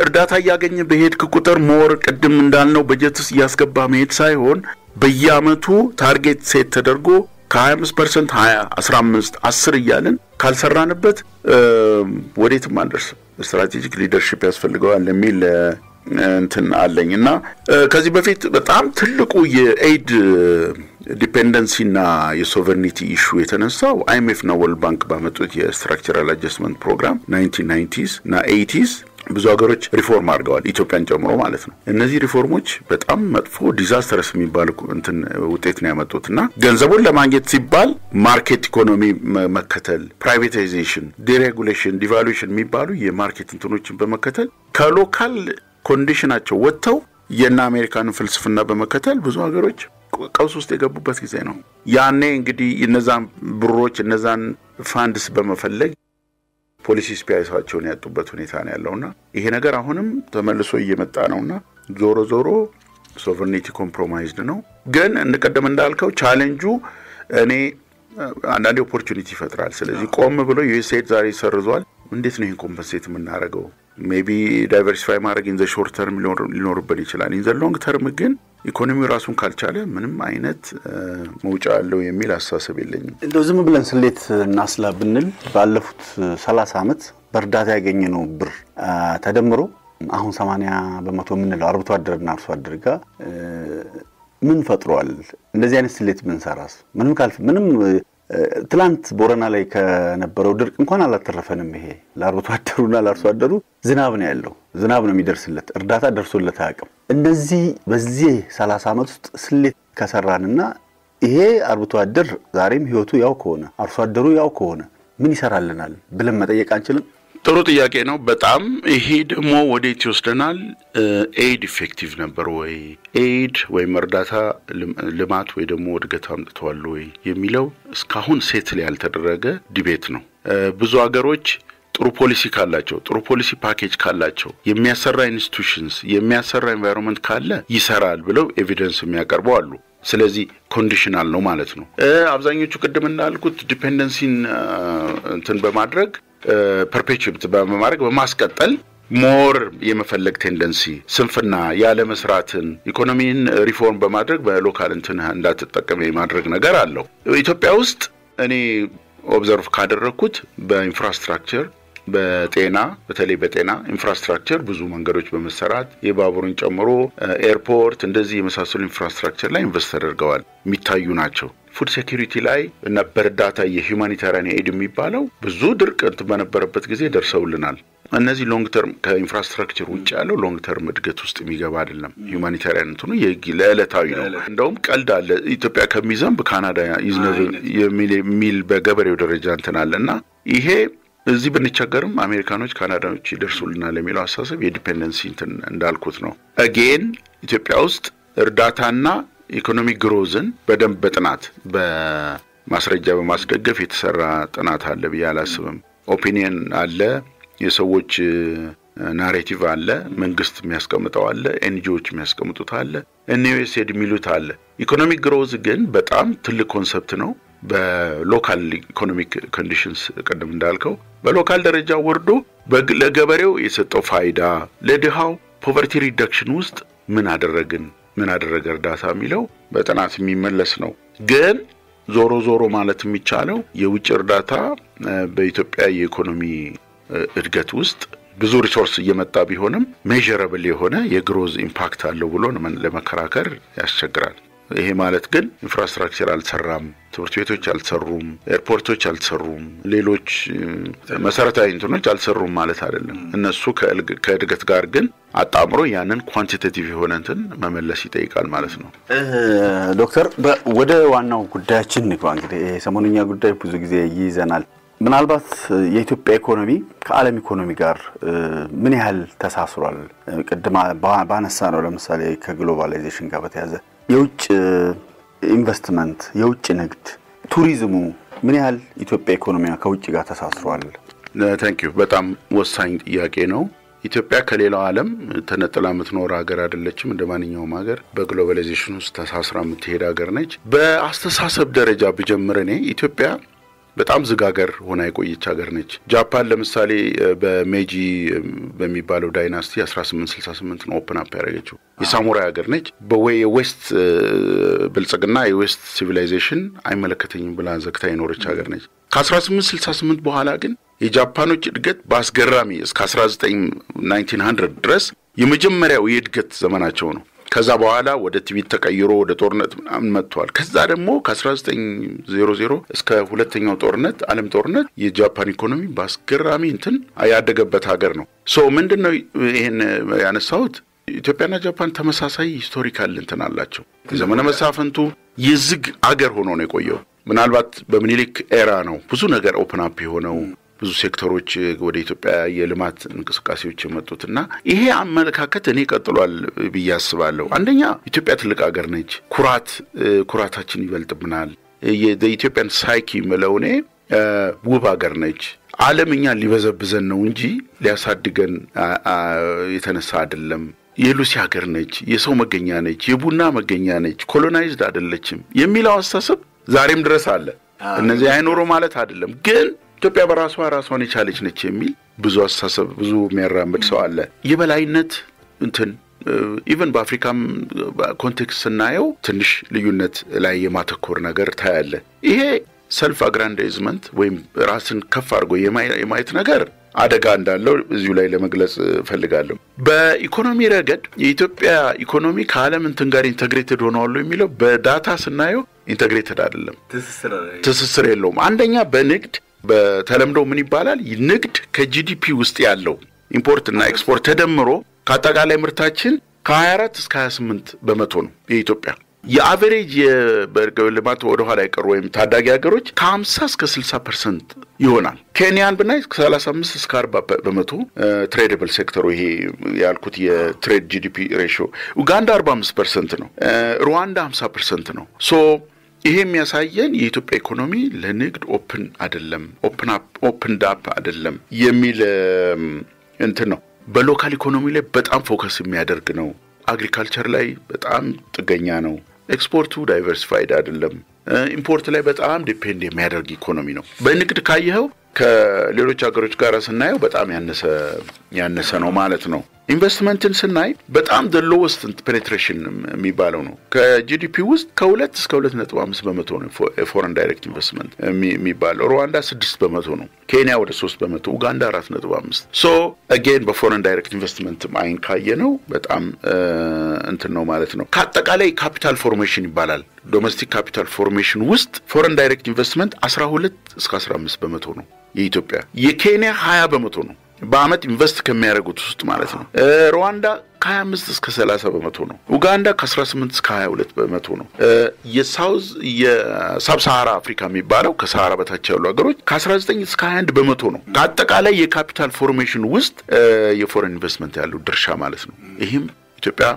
እርዳታ ያገኘ በሄድክ ቁጥር ሞር ቅድም እንዳልነው በጀትስ ያስገባ መሄድ ሳይሆን በየአመቱ ታርጌት ሴት ተደርጎ ከ25% 20 15 10 እያልን ካልሰራንበት ወዴትም አንደርስም ስትራቴጂክ ሊደርሺፕ ያስፈልገዋል ለሚል እንትን አለኝና ከዚህ በፊት በጣም ትልቁ የኤድ ዲፔንደንሲና የሶቨርኒቲ ኢሹ የተነሳው IMF እና ወርልድ ባንክ ባመጡት የስትራክቸራል አጀስትመንት ፕሮግራም 1990s እና 80s ብዙ ሀገሮች ሪፎርም አድርገዋል ኢትዮጵያን ጨምሮ ማለት ነው እነዚህ ሪፎርሞች በጣም መጥፎ ዲዛስተርስ የሚባሉ እንትን ውጤት ነው ያመጡትና ገንዘቡን ለማግኘት ሲባል ማርኬት ኢኮኖሚ መከተል ፕራይቬታይዜሽን ዲሬጉሌሽን ዲቫሉዌሽን የሚባሉ የማርኬት እንትኖችን በመከተል ከሎካል ኮንዲሽናቸው ወጥተው የና አሜሪካን ፍልስፍና በመከተል ብዙ ሀገሮች ቀውስ ውስጥ የገቡበት ጊዜ ነው ያኔ እንግዲህ እነዛን ብሮች እነዛን ፋንድስ በመፈለግ ፖሊሲ ስፒያሳቸውን ያጡበት ሁኔታ ነው ያለውና ይሄ ነገር አሁንም ተመልሶ እየመጣ ነውና ዞሮ ሶቨርኒቲ ኮምፕሮማይዝድ ነው ግን እንደቀደም እንዳልከው ቻሌንጁ እኔ አንዳንዴ ኦፖርቹኒቲ ይፈጥራል ስለዚህ ቆም ብሎ ዩኤስኤድ ዛሬ ሰርዟል እንዴት ነው ይሄን ኮምፐንሴት የምናደርገው ሜቢ ዳይቨርሲፋይ ማድረግ ኢን ዘ ሾርት ተርም ሊኖርበት ይችላል ኢን ዘ ሎንግ ተርም ግን ኢኮኖሚው ራሱን ካልቻለ ምንም አይነት መውጫ አለው የሚል አስተሳሰብ የለኝም እንደው ዝም ብለን ስሌት እናስላ ብንል ባለፉት 30 አመት በእርዳታ ያገኘነው ብር ተደምሮ አሁን 80% ምንለው አርብቶ አደርና አርሶ አደር ጋር ምን ፈጥሯል እንደዚህ አይነት ስሌት ምን ሰራስ ምንም ትላንት ቦረና ላይ ከነበረው ድርቅ እንኳን አላተረፈንም ይሄ ለአርብቶ አደሩና ለአርሶ አደሩ ዝናብ ነው ያለው ዝናብ ነው የሚደርስለት እርዳታ ደርሶለት አያውቅም እንደዚህ በዚህ 30 ዓመት ውስጥ ስሌት ከሰራንና ይሄ አርብቶ አደር ዛሬም ህይወቱ ያው ከሆነ አርሶ አደሩ ያው ከሆነ ምን ይሰራልናል ብለን መጠየቅ አንችልም ጥሩ ጥያቄ ነው በጣም ይሄ ደግሞ ወዴት ይወስደናል ኤድ ኢፌክቲቭ ነበር ወይ ኤድ ወይ መርዳታ ልማት ወይ ደግሞ እድገት አምጥቷል ወይ የሚለው እስካሁን ሴትል ያልተደረገ ዲቤት ነው ብዙ ሀገሮች ጥሩ ፖሊሲ ካላቸው ጥሩ ፖሊሲ ፓኬጅ ካላቸው የሚያሰራ ኢንስቲትዩሽንስ የሚያሰራ ኤንቫይሮንመንት ካለ ይሰራል ብለው ኤቪደንስ የሚያቀርቡ አሉ ስለዚህ ኮንዲሽናል ነው ማለት ነው አብዛኞቹ ቅድም እንዳልኩት ዲፔንደንሲን እንትን በማድረግ perpetuate በማድረግ በማስቀጠል ሞር የመፈለግ ቴንደንሲ ስንፍና ያለ መስራትን ኢኮኖሚን ሪፎርም በማድረግ በሎካል እንትን እንዳትጠቀም የማድረግ ነገር አለው ኢትዮጵያ ውስጥ እኔ ኦብዘርቭ ካደረኩት በኢንፍራስትራክቸር በጤና በተለይ በጤና ኢንፍራስትራክቸር ብዙ መንገዶች በመሰራት የባቡርን ጨምሮ ኤርፖርት እንደዚህ የመሳሰሉ ኢንፍራስትራክቸር ላይ ኢንቨስት ተደርገዋል የሚታዩ ናቸው ፉድ ሴኩሪቲ ላይ እና በርዳታ የሁማኒታሪያን ኤድ የሚባለው ብዙ ድርቅ በነበረበት ጊዜ ደርሰውልናል እነዚህ ሎንግ ተርም ከኢንፍራስትራክቸር ውጭ ያለው ሎንግ ተርም እድገት ውስጥ የሚገባ አይደለም ሁማኒታሪያን እንትኑ ለዕለታዊ ነው እንደውም ቀልድ አለ ኢትዮጵያ ከሚዘንብ ካናዳ ይዝነብ የሚል በገበሬው ደረጃ እንትናልና ይሄ እዚህ ብንቸገርም አሜሪካኖች ካናዳዎች ይደርሱልናል ለሚለው አሳሰብ የዲፔንደንሲ እንትን እንዳልኩት ነው አጌን ኢትዮጵያ ውስጥ እርዳታና ኢኮኖሚክ ግሮዝን በደንብ በጥናት በማስረጃ በማስደገፍ የተሰራ ጥናት አለ በያላስብም ኦፒኒየን አለ የሰዎች ናሬቲቭ አለ መንግስት የሚያስቀምጠው አለ ኤንጂኦዎች የሚያስቀምጡት አለ እነዩኤስኤድ የሚሉት አለ ኢኮኖሚክ ግሮዝ ግን በጣም ትልቅ ኮንሰፕት ነው በሎካል ኢኮኖሚክ ኮንዲሽንስ ቀደም እንዳልከው በሎካል ደረጃ ወርዶ ለገበሬው የሰጠው ፋይዳ ለድሃው ፖቨርቲ ሪዳክሽን ውስጥ ምን አደረገ እርዳታ የሚለው በጥናት የሚመለስ ነው ግን ዞሮ ማለት የሚቻለው የውጭ እርዳታ በኢትዮጵያ የኢኮኖሚ እድገት ውስጥ ብዙ ሪሶርስ እየመጣ ቢሆንም ሜዠረብል የሆነ የግሮዝ ኢምፓክት አለው ብሎ ለመከራከር ያስቸግራል ይሄ ማለት ግን ኢንፍራስትራክቸር አልተሰራም ትምህርት ቤቶች አልተሰሩም ኤርፖርቶች አልተሰሩም ሌሎች መሰረታዊ እንትኖች አልተሰሩም ማለት አይደለም እነሱ ከእድገት ጋር ግን አጣምሮ ያንን ኳንቲቴቲቭ የሆነ እንትን መመለስ ይጠይቃል ማለት ነው ዶክተር ወደ ዋናው ጉዳያችን ንግባ እንግዲህ ሰሞኑኛ ጉዳይ ብዙ ጊዜ ይይዘናል ምናልባት የኢትዮጵያ ኢኮኖሚ ከዓለም ኢኮኖሚ ጋር ምን ያህል ተሳስሯል ቅድማ ባነሳ ነው ለምሳሌ ከግሎባላይዜሽን ጋር በተያያዘ የውጭ ኢንቨስትመንት የውጭ ንግድ ቱሪዝሙ ምን ያህል ኢትዮጵያ ኢኮኖሚያ ከውጭ ጋር ተሳስሯል ታንክ ዩ በጣም ወሳኝ ጥያቄ ነው ኢትዮጵያ ከሌላው ዓለም ተነጥላ የምትኖር ሀገር አይደለችም እንደማንኛውም ሀገር በግሎባላይዜሽን ውስጥ ተሳስራ የምትሄድ ሀገር ነች በአስተሳሰብ ደረጃ በጀመረኔ ኢትዮጵያ በጣም ዝጋገር ሆና የቆየች ሀገር ነች ጃፓን ለምሳሌ በሜጂ በሚባለው ዳይናስቲ 1868 ነው ኦፕን አፕ ያደረገችው የሳሙራይ ሀገር ነች በዌስት ብልጽግና የዌስት ሲቪላይዜሽን አይመለከተኝም ብላ ዘግታ የኖረች ሀገር ነች ከ1868 በኋላ ግን የጃፓኖች እድገት ባስገራሚ እስከ 1900 ድረስ የመጀመሪያው የእድገት ዘመናቸው ነው ከዛ በኋላ ወደ ቲቪት ተቀይሮ ወደ ጦርነት መጥቷል ከዛ ደግሞ ከ1900 እስከ ሁለተኛው ጦርነት ዓለም ጦርነት የጃፓን ኢኮኖሚ ባስገራሚ እንትን ያደገበት ሀገር ነው ሶ ምንድነው ይሄን ያነሳውት ኢትዮጵያና ጃፓን ተመሳሳይ ሂስቶሪካል እንትን አላቸው ዘመነ መሳፍንቱ የዝግ ሀገር ሆኖ ነው የቆየው ምናልባት በምኒልክ ኤራ ነው ብዙ ነገር ኦፕን አፕ የሆነው ብዙ ሴክተሮች ወደ ኢትዮጵያ የልማት እንቅስቃሴዎች የመጡትና ይሄ አመለካከት እኔ ቀጥሏል በያስባለሁ አንደኛ ኢትዮጵያ ትልቅ ሀገር ነች ኩራታችን ይበልጥብናል የኢትዮጵያን ሳይኪ መለውኔ ውብ ሀገር ነች ዓለምኛ ሊበዘብዘን ነው እንጂ ሊያሳድገን የተነሳ አይደለም የሉሲ ሀገር ነች የሰው መገኛ ነች የቡና መገኛ ነች ኮሎናይዝድ አይደለችም የሚለው አስተሳሰብ ዛሬም ድረስ አለ እነዚህ አይኖሩ ማለት አይደለም ግን ኢትዮጵያ ራሷን የቻለች ነች የሚል ብዙ አስተሳሰብ ብዙ የሚያራምድ ሰው አለ የበላይነት እንትን ኢቭን በአፍሪካም ኮንቴክስት ስናየው ትንሽ ልዩነት ላይ የማተኮር ነገር ታያለ ይሄ ሰልፍ አግራንዳይዝመንት ወይም ራስን ከፍ አድርጎ የማየት ነገር አደጋ እንዳለው እዚሁ ላይ ለመግለጽ ፈልጋለሁ በኢኮኖሚ ረገድ የኢትዮጵያ ኢኮኖሚ ከዓለም እንትን ጋር ኢንተግሬትድ ሆኗል የሚለው በዳታ ስናየው ኢንተግሬትድ አይደለም ትስስር የለውም አንደኛ በንግድ በተለምዶ ምን ይባላል ንግድ ከጂዲፒ ውስጥ ያለው ኢምፖርት እና ኤክስፖርት ተደምሮ ከአጠቃላይ ምርታችን ከ24 እስከ 28 በመቶ ነው የኢትዮጵያ የአቨሬጅ የበርገልማት ወደ ኋላ ይቀር ወይም ታዳጊ ሀገሮች ከ50 እስከ 60% ይሆናል ኬንያን ብናይ 35 እስከ 40 በመቶ ትሬደብል ሴክተሩ ይሄ ያልኩት የትሬድ ጂዲፒ ሬሽዮ ኡጋንዳ 45% ነው ሩዋንዳ 50% ነው ሶ ይሄ የሚያሳየን የኢትዮጵያ ኢኮኖሚ ለንግድ ኦፕን አይደለም ኦፕን ዳፕ አይደለም የሚል እንትን ነው በሎካል ኢኮኖሚ ላይ በጣም ፎከስ የሚያደርግ ነው አግሪካልቸር ላይ በጣም ጥገኛ ነው ኤክስፖርቱ ዳይቨርሲፋይድ አይደለም ኢምፖርት ላይ በጣም ዲፔንድ የሚያደርግ ኢኮኖሚ ነው በንግድ ካየው ከሌሎች ሀገሮች ጋር ስናየው በጣም ያነሰ ነው ማለት ነው ኢንቨስትመንትን ስናይ በጣም the lowest penetration የሚባለው ነው ከጂዲፒ ውስጥ ከ2 እስከ 2.5 በመቶ ነው foreign direct investment የሚባለው ሩዋንዳ 6 በመቶ ነው ኬንያ ወደ 3 በመቶ ኡጋንዳ 4.5 so again በforeign direct investment ማይን ካየነው በጣም እንትን ነው ማለት ነው ከአጠቃላይ ካፒታል ፎርሜሽን ይባላል ዶሜስቲክ ካፒታል ፎርሜሽን ውስጥ foreign direct investment 12 እስከ 15 በመቶ ነው የኢትዮጵያ የኬንያ 20 በመቶ ነው በአመት ኢንቨስት ከሚያደርጉት ውስጥ ማለት ነው ሩዋንዳ ከ25 እስከ 30 በመቶ ነው ኡጋንዳ ከ18 እስከ 22 በመቶ ነው የሳውዝ የሳብ ሳሃራ አፍሪካ የሚባለው ከሳሃራ በታች ያሉ ሀገሮች ከ19 እስከ 21 በመቶ ነው ከአጠቃላይ የካፒታል ፎርሜሽን ውስጥ የፎሬን ኢንቨስትመንት ያለው ድርሻ ማለት ነው ይሄም ኢትዮጵያ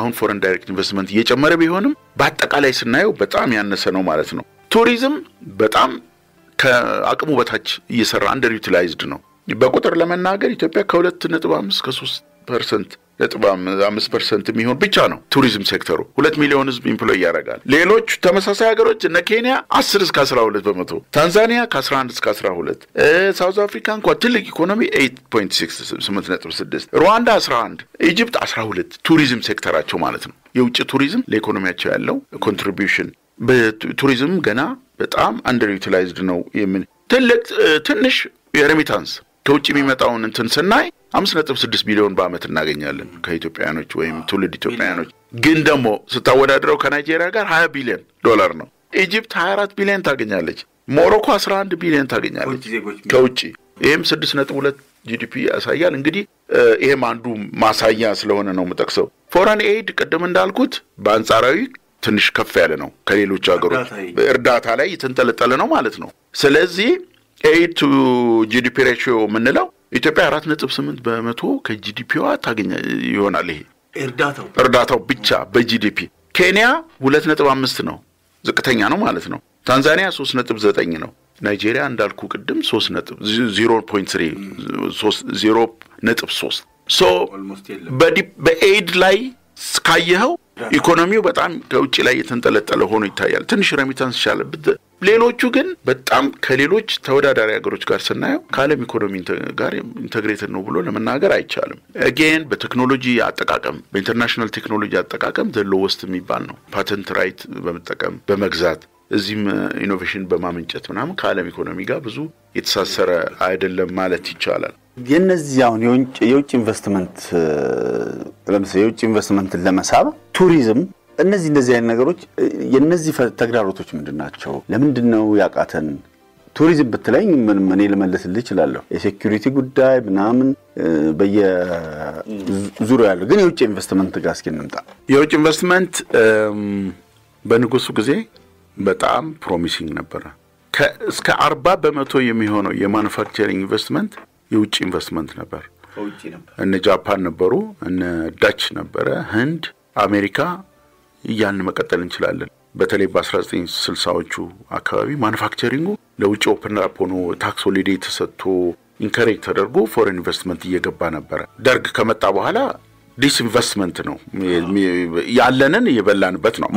አሁን ፎሬን ዳይሬክት ኢንቨስትመንት እየጨመረ ቢሆንም በአጠቃላይ ስናየው በጣም ያነሰ ነው ማለት ነው ቱሪዝም በጣም ከአቅሙ በታች እየሰራ አንደር ዩቲላይዝድ ነው በቁጥር ለመናገር ኢትዮጵያ ከ2.5 እስከ 3.5% የሚሆን ብቻ ነው ቱሪዝም ሴክተሩ 2 ሚሊዮን ህዝብ ኢምፕሎይ ያደርጋል ሌሎች ተመሳሳይ ሀገሮች እነ ኬንያ 10 እስከ 12 በመቶ ታንዛኒያ ከ11 እስከ 12 ሳውዝ አፍሪካ እንኳን ትልቅ ኢኮኖሚ 8.6 ሩዋንዳ 11 ኢጂፕት 12 ቱሪዝም ሴክተራቸው ማለት ነው የውጭ ቱሪዝም ለኢኮኖሚያቸው ያለው ኮንትሪቢዩሽን በቱሪዝም ገና በጣም አንደር ዩቲላይዝድ ነው ትንሽ የሬሚታንስ ከውጭ የሚመጣውን እንትን ስናይ 5.6 ቢሊዮን በአመት እናገኛለን ከኢትዮጵያኖች ወይም ትውልድ ኢትዮጵያኖች ግን ደግሞ ስታወዳድረው ከናይጄሪያ ጋር 20 ቢሊዮን ዶላር ነው ኢጂፕት 24 ቢሊዮን ታገኛለች ሞሮኮ 11 ቢሊዮን ታገኛለች ከውጭ ይሄም 6.2 ጂዲፒ ያሳያል እንግዲህ ይሄም አንዱ ማሳያ ስለሆነ ነው መጠቅሰው ፎረን ኤድ ቀደም እንዳልኩት በአንጻራዊ ትንሽ ከፍ ያለ ነው ከሌሎች ሀገሮች እርዳታ ላይ የተንጠለጠለ ነው ማለት ነው ስለዚህ aid to GDP ratio ምንለው ኢትዮጵያ 4.8 በመቶ ከጂዲፒዋ ታገኛ ይሆናል ይሄ እርዳታው ብቻ በጂዲፒ ኬንያ 2.5 ነው ዝቅተኛ ነው ማለት ነው ታንዛኒያ 3.9 ነው ናይጄሪያ እንዳልኩ ቅድም 0.3 so በኤድ ላይ ስካየው ኢኮኖሚው በጣም ከውጭ ላይ የተንጠለጠለ ሆኖ ይታያል ትንሽ ሬሚታንስ ይሻላል ሌሎቹ ግን በጣም ከሌሎች ተወዳዳሪ ሀገሮች ጋር ስናየው ካለም ኢኮኖሚ ጋር ኢንተግሬትድ ነው ብሎ ለመናገር አይቻልም again በቴክኖሎጂ አጠቃቀም በኢንተርናሽናል ቴክኖሎጂ አጠቃቀም the lowest የሚባል ነው ፓተንት ራይት በመጠቀም በመግዛት እዚህም ኢኖቬሽን በማመንጨት ምናምን ካለም ኢኮኖሚ ጋር ብዙ የተሳሰረ አይደለም ማለት ይቻላል የነዚህ አሁን የውጭ ኢንቨስትመንት ለምሳሌ የውጭ ኢንቨስትመንት ለመሳብ ቱሪዝም እነዚህ አይነት ነገሮች የነዚህ ተግዳሮቶች ምንድናቸው ለምንድነው ያቃተን ቱሪዝም በተለይ ምን ለመለስልህ ይችላል የሴኩሪቲ ጉዳይ ምናምን በየዙሪያው ያለው ግን የውጭ ኢንቨስትመንት ጋር እስኪ እንምጣ የውጭ ኢንቨስትመንት በንጉሱ ጊዜ በጣም ፕሮሚሲንግ ነበር እስከ 40 በመቶ የሚሆነው የማኑፋክቸሪንግ ኢንቨስትመንት የውጭ ኢንቨስትመንት ነበር እነ ጃፓን ነበሩ እነ ዳች ነበረ ህንድ አሜሪካ ያን መቀጠል እንችላለን በተለይ በ1960ዎቹ አካባቢ ማኑፋክቸሪንጉ ለውጭ ኦፕን አፕ ሆኖ ታክስ ሆሊዴ ተሰጥቶ ኢንከሬጅ ተደርጎ ፎሬን ኢንቨስትመንት እየገባ ነበር ደርግ ከመጣ በኋላ ዲስኢንቨስትመንት ነው ያለንን የበላንበት ነው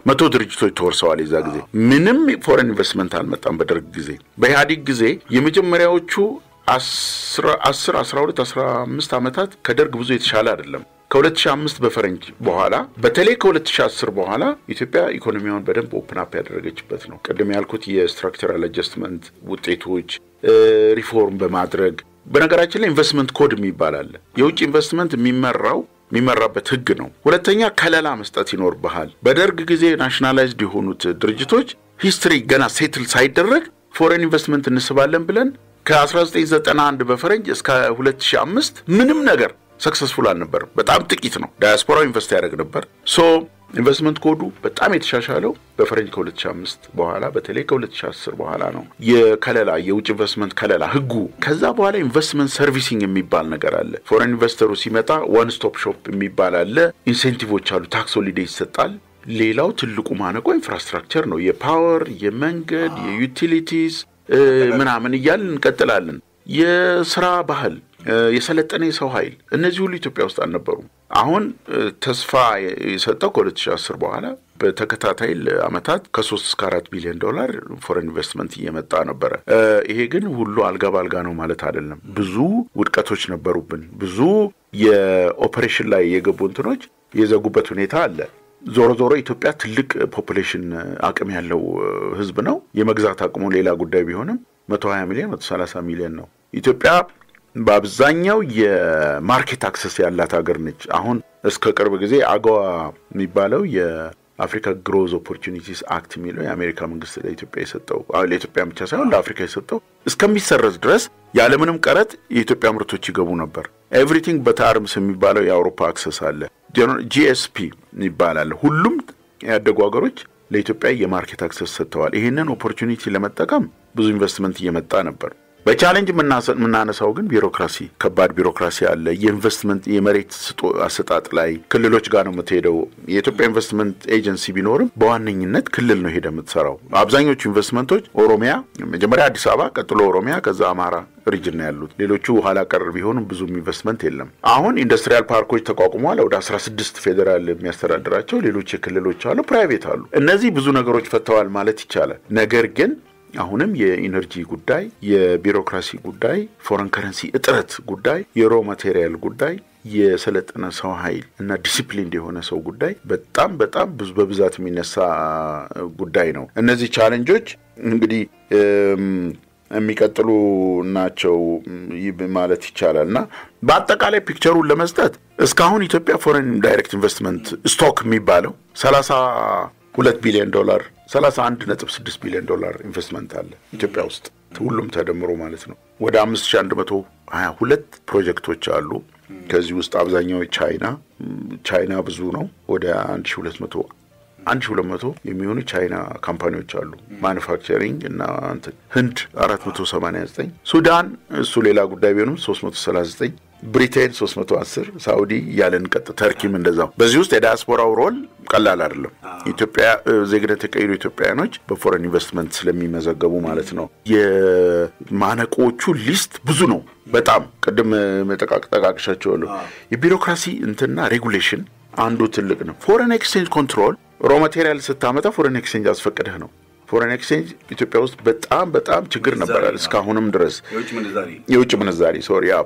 100 ድርጅቶች ተወርሰዋል የዛ ጊዜ ምንም ፎሬን ኢንቨስትመንት አልመጣም በደርግ ጊዜ በኢህአዴግ ጊዜ የመጀመሪያዎቹ 10 12 15 አመታት ከደርግ ብዙ የተሻለ አይደለም ከ2005 በፈረንጅ በኋላ በተለይ ከ2010 በኋላ ኢትዮጵያ ኢኮኖሚውን በደንብ ኦፕን አፕ ያደረገችበት ነው። ቀደም ያልኩት የስትራክቸራል አጀስትመንት ውጤቶች ሪፎርም በማድረግ በነገራችን ላይ ኢንቨስትመንት ኮድ የሚባል የውጭ ኢንቨስትመንት የሚመራበት ህግ ነው። ሁለተኛ ከለላ መስጠት ይኖርብሃል። በደርግ ጊዜ ናሽናላይዝድ የሆኑት ድርጅቶች ሂስትሪ ገና ሴትል ሳይደረግ ፎሬን ኢንቨስትመንት እንስባለን ብለን ከ1991 በፈረንጅ እስከ 2005 ምንም ነገር ሰክሰስፉል አልነበረም። በጣም ጥቂት ነው ዳያስፖራው ኢንቨስት ያደርግ ነበር። ኢንቨስትመንት ኮዱ በጣም የተሻሻለው በፈረንጅ ከ2005 በኋላ በተለይ ከ2010 በኋላ ነው። የከለላ የውጭ ኢንቨስትመንት ከለላ ህጉ ከዛ በኋላ ኢንቨስትመንት ሰርቪሲንግ የሚባል ነገር አለ። ፎሬን ኢንቨስተሩ ሲመጣ ዋን ስቶፕ ሾፕ የሚባል አለ። ኢንሴንቲቮች አሉ። ታክስ ሆሊዴይ ይሰጣል። ሌላው ትልቁ ማነቆ ኢንፍራስትራክቸር ነው። የፓወር፣ የመንገድ፣ የዩቲሊቲስ ምናምን እያልን እንቀጥላለን። የሥራ ባህል፣ የሰለጠነ የሰው ኃይል እነዚህ ሁሉ ኢትዮጵያ ውስጥ አልነበሩም። አሁን ተስፋ የሰጠው ከ2010 በኋላ በተከታታይ አመታት ከ3 እስከ 4 ቢሊዮን ዶላር ፎሬን ኢንቨስትመንት እየመጣ ነበር። ይሄ ግን ሁሉ አልጋ ባልጋ ነው ማለት አይደለም። ብዙ ውድቀቶች ነበሩብን። ብዙ የኦፐሬሽን ላይ የገቡ እንትኖች የዘጉበት ሁኔታ አለ። ዞሮ ኢትዮጵያ ትልቅ ፖፑሌሽን አቅም ያለው ህዝብ ነው። የመግዛት አቅሙ ሌላ ጉዳይ ቢሆንም 120 ሚሊዮን 130 ሚሊዮን ነው። ኢትዮጵያ በአብዛኛው የማርኬት አክሰስ ያላት ሀገር ነች። አሁን እስከ ቅርብ ጊዜ አጎዋ የሚባለው የአፍሪካ ግሮዝ ኦፖርቹኒቲስ አክት የሚለው የአሜሪካ መንግስት ለኢትዮጵያ የሰጠው ለኢትዮጵያ ብቻ ሳይሆን ለአፍሪካ የሰጠው እስከሚሰረዝ ድረስ ያለምንም ቀረጥ የኢትዮጵያ ምርቶች ይገቡ ነበር። ኤቭሪቲንግ በተርምስ የሚባለው የአውሮፓ አክሰስ አለ። ጂኤስፒ ይባላል። ሁሉም ያደጉ ሀገሮች ለኢትዮጵያ የማርኬት አክሰስ ሰጥተዋል። ይሄንን ኦፖርቹኒቲ ለመጠቀም ብዙ ኢንቨስትመንት እየመጣ ነበር። በቻሌንጅ ምናነሳው ግን ቢሮክራሲ፣ ከባድ ቢሮክራሲ አለ። የኢንቨስትመንት የመሬት አሰጣጥ ላይ ክልሎች ጋር ነው የምትሄደው። የኢትዮጵያ ኢንቨስትመንት ኤጀንሲ ቢኖርም በዋነኝነት ክልል ነው ሄደ የምትሰራው። አብዛኞቹ ኢንቨስትመንቶች ኦሮሚያ፣ መጀመሪያ አዲስ አበባ፣ ቀጥሎ ኦሮሚያ፣ ከዛ አማራ ሪጅን ነው ያሉት። ሌሎቹ ኋላ ቀር ቢሆኑም ብዙ ኢንቨስትመንት የለም። አሁን ኢንዱስትሪያል ፓርኮች ተቋቁመዋል። ወደ 16 ፌደራል የሚያስተዳድራቸው፣ ሌሎች የክልሎች አሉ፣ ፕራይቬት አሉ። እነዚህ ብዙ ነገሮች ፈተዋል ማለት ይቻላል። ነገር ግን አሁንም የኢነርጂ ጉዳይ፣ የቢሮክራሲ ጉዳይ፣ ፎረን ከረንሲ እጥረት ጉዳይ፣ የሮ ማቴሪያል ጉዳይ፣ የሰለጠነ ሰው ኃይል እና ዲሲፕሊን የሆነ ሰው ጉዳይ በጣም ብዙ በብዛት የሚነሳ ጉዳይ ነው። እነዚህ ቻሌንጆች እንግዲህ የሚቀጥሉ ናቸው ማለት ይቻላልና በአጠቃላይ ፒክቸሩን ለመስጠት እስካሁን ኢትዮጵያ ፎሬን ዳይሬክት ኢንቨስትመንት ስቶክ የሚባለው 32 ቢሊዮን ዶላር 31.6 ቢሊዮን ዶላር ኢንቨስትመንት አለ ኢትዮጵያ ውስጥ ሁሉም ተደምሮ ማለት ነው። ወደ 5122 ፕሮጀክቶች አሉ። ከዚህ ውስጥ አብዛኛው ቻይና ብዙ ነው። ወደ 1200 የሚሆኑ ቻይና ካምፓኒዎች አሉ ማኑፋክቸሪንግ እና ህንድ 489፣ ሱዳን እሱ ሌላ ጉዳይ ቢሆንም 339፣ ብሪቴን 310፣ ሳውዲ ያለን ተርኪም እንደዛው። በዚህ ውስጥ የዳያስፖራው ሮል ቀላል አይደለም። ኢትዮጵያ ዜግነት የቀየሩ ኢትዮጵያውያኖች በፎሬን ኢንቨስትመንት ስለሚመዘገቡ ማለት ነው። የማነቆቹ ሊስት ብዙ ነው። በጣም ቅድም መጠቃቀሻቸው አሉ። የቢሮክራሲ እንትና ሬጉሌሽን አንዱ ትልቅ ነው። ፎሬን ኤክስቼንጅ ኮንትሮል ሮ ማቴሪያል ስታመጣ ፎሬን ኤክስቼንጅ አስፈቅደህ ነው። ፎሬን ኤክስቼንጅ ኢትዮጵያ ውስጥ በጣም ችግር ነበር እስካሁንም ድረስ። የውጭ ምንዛሪ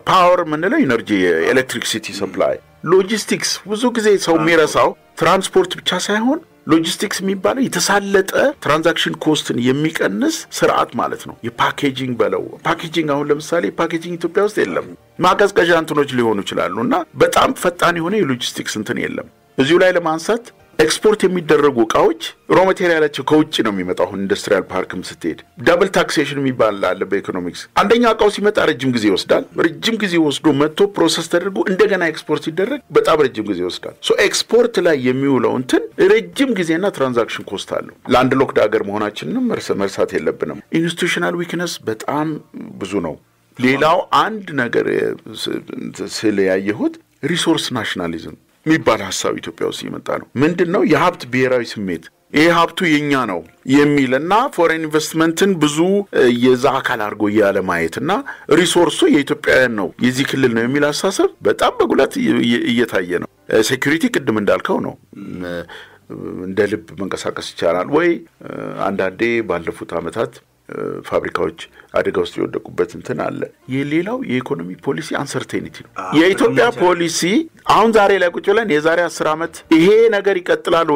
ፓወር ምንለው ኢነርጂ፣ ኤሌክትሪሲቲ ሰፕላይ፣ ሎጂስቲክስ ብዙ ጊዜ ሰው የሚረሳው ትራንስፖርት ብቻ ሳይሆን ሎጂስቲክስ የሚባለው የተሳለጠ ትራንዛክሽን ኮስትን የሚቀንስ ስርዓት ማለት ነው። የፓኬጂንግ በለው ፓኬጂንግ አሁን ለምሳሌ ፓኬጂንግ ኢትዮጵያ ውስጥ የለም። ማቀዝቀዣ እንትኖች ሊሆኑ ይችላሉ እና በጣም ፈጣን የሆነ የሎጂስቲክስ እንትን የለም። እዚሁ ላይ ለማንሳት ኤክስፖርት የሚደረጉ ዕቃዎች ሮ ማቴሪያላቸው ከውጭ ነው የሚመጣው። አሁን ኢንዱስትሪያል ፓርክም ስትሄድ ዳብል ታክሴሽን የሚባል አለ በኢኮኖሚክስ። አንደኛ ዕቃው ሲመጣ ረጅም ጊዜ ይወስዳል። ረጅም ጊዜ ወስዶ መጥቶ ፕሮሰስ ተደርጎ እንደገና ኤክስፖርት ሲደረግ በጣም ረጅም ጊዜ ይወስዳል። ኤክስፖርት ላይ የሚውለው እንትን ረጅም ጊዜና ትራንዛክሽን ኮስት አለው። ላንድ ሎክድ ሀገር መሆናችንንም መርሳት የለብንም። ኢንስቲቱሽናል ዊክነስ በጣም ብዙ ነው። ሌላው አንድ ነገር ስለያየሁት ሪሶርስ ናሽናሊዝም የሚባል ሐሳብ ኢትዮጵያ ውስጥ ይመጣ ነው። ምንድነው? የሀብት ብሔራዊ ስሜት፣ ይሄ ሀብቱ የኛ ነው የሚልና ፎሬን ኢንቨስትመንትን ብዙ የዛ አካል አድርጎ ያለ ማየትና ሪሶርሱ የኢትዮጵያውያን ነው የዚህ ክልል ነው የሚል አስተሳሰብ በጣም በጉላት እየታየ ነው። ሴኩሪቲ ቅድም እንዳልከው ነው። እንደ ልብ መንቀሳቀስ ይቻላል ወይ? አንዳንዴ ባለፉት አመታት ፋብሪካዎች አደጋ ውስጥ የወደቁበት እንትን አለ። የሌላው የኢኮኖሚ ፖሊሲ አንሰርቴኒቲ ነው። የኢትዮጵያ ፖሊሲ አሁን ዛሬ ላይ ቁጭ ብለን የዛሬ 10 ዓመት ይሄ ነገር ይቀጥላል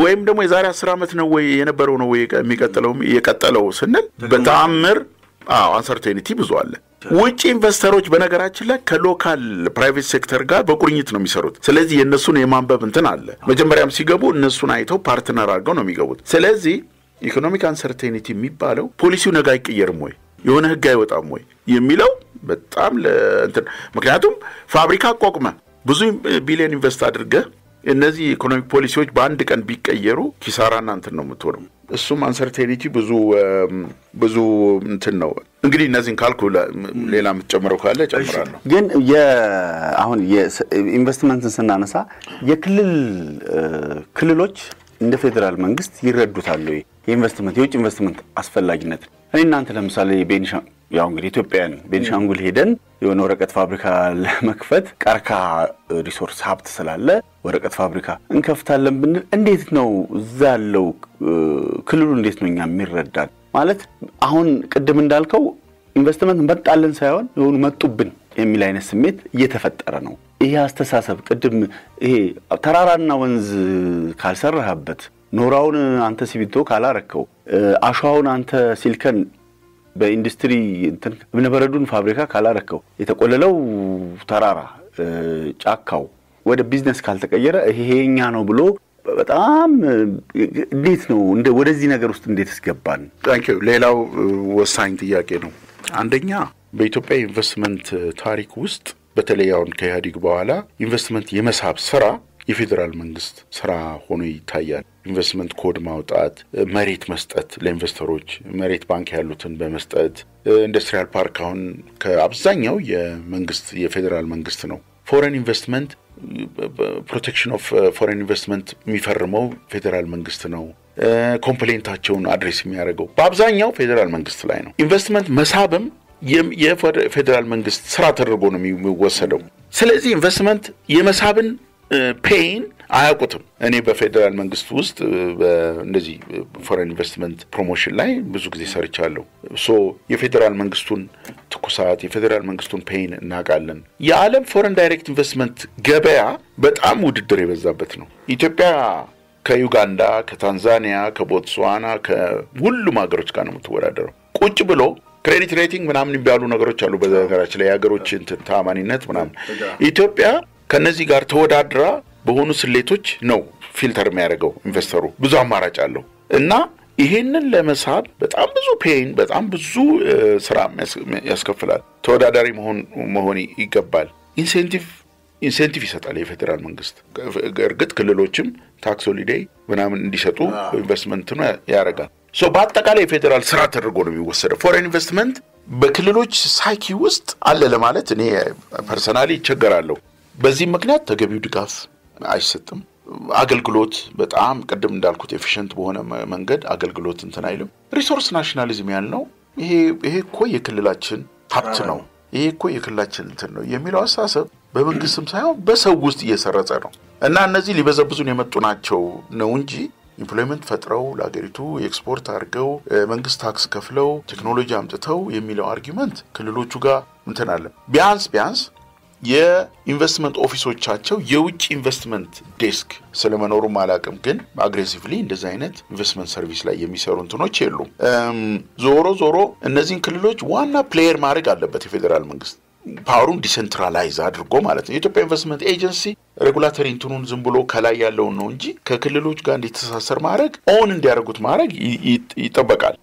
ወይም ደግሞ የዛሬ 10 ዓመት ነው ወይ የነበረው ነው ወይ የቀጠለው ስንል በተአምር አንሰርቴኒቲ ብዙ አለ። ውጪ ኢንቨስተሮች በነገራችን ላይ ከሎካል ፕራይቬት ሴክተር ጋር በቁርኝት ነው የሚሰሩት። ስለዚህ የነሱን የማንበብ እንትን አለ። መጀመሪያም ሲገቡ እነሱን አይተው ፓርትነር አድርገው ነው የሚገቡት። ስለዚህ ኢኮኖሚክ አንሰርቴኒቲ የሚባለው ፖሊሲው ነገ አይቀየርም ወይ የሆነ ህግ አይወጣም ወይ የሚለው በጣም ለእንትን ምክንያቱም ፋብሪካ አቋቁመ ብዙ ቢሊዮን ኢንቨስት አድርገህ እነዚህ ኢኮኖሚክ ፖሊሲዎች በአንድ ቀን ቢቀየሩ ኪሳራና እንትን ነው የምትሆነው። እሱም አንሰርቴኒቲ ብዙ እንትን ነው። እንግዲህ እነዚህን ካልኩ ሌላ የምትጨምረው ካለ ጨምራለሁ። ግን አሁን የኢንቨስትመንትን ስናነሳ ክልሎች እንደ ፌደራል መንግስት ይረዱታል ወይ የኢንቨስትመንት የውጭ ኢንቨስትመንት አስፈላጊነት? እናንተ ለምሳሌ ያው እንግዲህ ኢትዮጵያን ቤንሻንጉል ሄደን የሆነ ወረቀት ፋብሪካ ለመክፈት ቀርካ ሪሶርስ ሀብት ስላለ ወረቀት ፋብሪካ እንከፍታለን ብንል እንዴት ነው እዛ ያለው ክልሉ እንዴት ነው እኛ የሚረዳን? ማለት አሁን ቅድም እንዳልከው ኢንቨስትመንት መጣልን ሳይሆን የሆኑ መጡብን የሚል አይነት ስሜት እየተፈጠረ ነው። ይሄ አስተሳሰብ ቅድም ይሄ ተራራና ወንዝ ካልሰራህበት ኖራውን አንተ ሲሚንቶ ካላረከው አሸዋውን አንተ ሲልከን በኢንዱስትሪ እንትን እብነበረዱን ፋብሪካ ካላረከው የተቆለለው ተራራ ጫካው ወደ ቢዝነስ ካልተቀየረ ይሄኛ ነው ብሎ በጣም እንዴት ነው ወደዚህ ነገር ውስጥ እንዴት እስገባን? ታንኪዩ። ሌላው ወሳኝ ጥያቄ ነው። አንደኛ በኢትዮጵያ ኢንቨስትመንት ታሪክ ውስጥ በተለይ አሁን ከኢህአዴግ በኋላ ኢንቨስትመንት የመሳብ ስራ የፌደራል መንግስት ስራ ሆኖ ይታያል። ኢንቨስትመንት ኮድ ማውጣት፣ መሬት መስጠት ለኢንቨስተሮች መሬት ባንክ ያሉትን በመስጠት ኢንዱስትሪያል ፓርክ አሁን ከአብዛኛው የፌደራል መንግስት ነው። ፎሬን ኢንቨስትመንት ፕሮቴክሽን ኦፍ ፎሬን ኢንቨስትመንት የሚፈርመው ፌደራል መንግስት ነው። ኮምፕሌንታቸውን አድሬስ የሚያደርገው በአብዛኛው ፌደራል መንግስት ላይ ነው። ኢንቨስትመንት መሳብም የፌደራል መንግስት ስራ ተደርጎ ነው የሚወሰደው። ስለዚህ ኢንቨስትመንት የመሳብን ፔይን አያውቁትም። እኔ በፌደራል መንግስት ውስጥ እንደዚህ ፎሬን ኢንቨስትመንት ፕሮሞሽን ላይ ብዙ ጊዜ ሰርቻለሁ። የፌደራል መንግስቱን ትኩሳት የፌደራል መንግስቱን ፔይን እናውቃለን። የዓለም ፎሬን ዳይሬክት ኢንቨስትመንት ገበያ በጣም ውድድር የበዛበት ነው። ኢትዮጵያ ከዩጋንዳ፣ ከታንዛኒያ፣ ከቦትስዋና ከሁሉም ሀገሮች ጋር ነው የምትወዳደረው። ቁጭ ብሎ ክሬዲት ሬቲንግ ምናምን የሚባሉ ነገሮች አሉ በሀገራችን ላይ የሀገሮች ታማኒነት ምናምን። ኢትዮጵያ ከነዚህ ጋር ተወዳድራ በሆኑ ስሌቶች ነው ፊልተር የሚያደርገው ኢንቨስተሩ። ብዙ አማራጭ አለው እና ይሄንን ለመሳብ በጣም ብዙ ፔይን በጣም ብዙ ስራ ያስከፍላል። ተወዳዳሪ መሆን ይገባል። ኢንሴንቲቭ ይሰጣል የፌደራል መንግስት። እርግጥ ክልሎችም ታክስ ሆሊዴይ ምናምን እንዲሰጡ ኢንቨስትመንት ነው ያደርጋል። በአጠቃላይ የፌደራል ስራ ተደርጎ ነው የሚወሰደው። ፎሬን ኢንቨስትመንት በክልሎች ሳይኪ ውስጥ አለ ለማለት እኔ ፐርሰናሊ ይቸገራለሁ። በዚህ ምክንያት ተገቢው ድጋፍ አይሰጥም። አገልግሎት በጣም ቀደም እንዳልኩት ኤፊሽንት በሆነ መንገድ አገልግሎት እንትን አይልም። ሪሶርስ ናሽናሊዝም ያልነው ይሄ እኮ የክልላችን ሀብት ነው፣ ይሄ እኮ የክልላችን እንትን ነው የሚለው አስተሳሰብ በመንግስትም ሳይሆን በሰው ውስጥ እየሰረጸ ነው እና እነዚህ ሊበዘብዙን የመጡ ናቸው ነው እንጂ ኢምፕሎይመንት ፈጥረው ለሀገሪቱ ኤክስፖርት አድርገው መንግስት ታክስ ከፍለው ቴክኖሎጂ አምጥተው የሚለው አርጊመንት ክልሎቹ ጋር እንትን አለ። ቢያንስ የኢንቨስትመንት ኦፊሶቻቸው የውጭ ኢንቨስትመንት ዴስክ ስለመኖሩ ማላቀም ግን አግሬሲቭሊ እንደዚህ አይነት ኢንቨስትመንት ሰርቪስ ላይ የሚሰሩ እንትኖች የሉም። ዞሮ እነዚህን ክልሎች ዋና ፕሌየር ማድረግ አለበት የፌደራል መንግስት ፓወሩን ዲሴንትራላይዝ አድርጎ ማለት ነው። የኢትዮጵያ ኢንቨስትመንት ኤጀንሲ ሬጉላተሪ እንትኑን ዝም ብሎ ከላይ ያለውን ነው እንጂ ከክልሎች ጋር እንዲተሳሰር ማድረግ ኦን እንዲያደርጉት ማድረግ ይጠበቃል።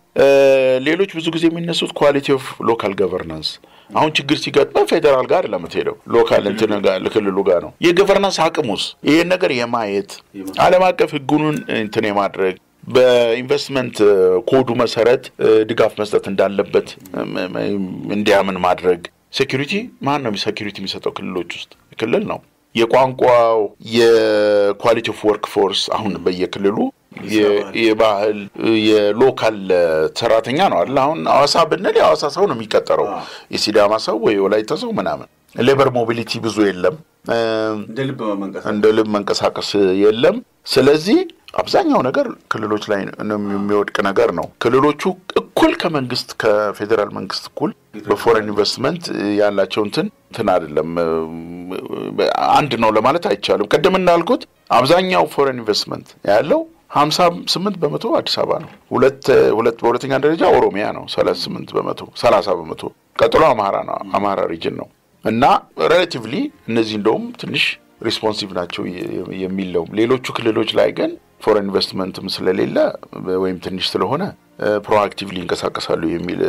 ሌሎች ብዙ ጊዜ የሚነሱት ኳሊቲ ኦፍ ሎካል ገቨርናንስ አሁን ችግር ሲገጥም ፌደራል ጋር ለምትሄደው ሎካል እንትን ጋር ለክልሉ ጋር ነው። የገቨርናንስ አቅሙስ ይሄን ነገር የማየት ዓለም አቀፍ ህጉን እንትን የማድረግ በኢንቨስትመንት ኮዱ መሰረት ድጋፍ መስጠት እንዳለበት እንዲያምን ማድረግ ሴኩሪቲ ማን ነው ሴኩሪቲ የሚሰጠው ክልሎች ውስጥ ክልል ነው። የቋንቋው የኳሊቲ ኦፍ ወርክ ፎርስ አሁን በየክልሉ የባህል የሎካል ሰራተኛ ነው አይደል? አሁን አዋሳ ብንል የአዋሳ ሰው ነው የሚቀጠረው፣ የሲዳማ ሰው ወይ ወላይታ ሰው ምናምን። ሌበር ሞቢሊቲ ብዙ የለም፣ እንደ ልብ መንቀሳቀስ የለም። ስለዚህ አብዛኛው ነገር ክልሎች ላይ የሚወድቅ ነገር ነው ክልሎቹ እኩል ከመንግስት ከፌደራል መንግስት እኩል በፎሬን ኢንቨስትመንት ያላቸው እንትን አይደለም አንድ ነው ለማለት አይቻልም ቀደም እንዳልኩት አብዛኛው ፎሬን ኢንቨስትመንት ያለው 58% አዲስ አበባ ነው ሁለት በሁለተኛ ደረጃ ኦሮሚያ ነው 30% ቀጥሎ አማራ ሪጅን ነው እና ሪሌቲቭሊ እነዚህ እንደውም ትንሽ ሪስፖንሲቭ ናቸው የሚለው ሌሎቹ ክልሎች ላይ ግን ፎሬን ኢንቨስትመንትም ስለሌለ ወይም ትንሽ ስለሆነ ፕሮአክቲቭሊ እንቀሳቀሳሉ የሚል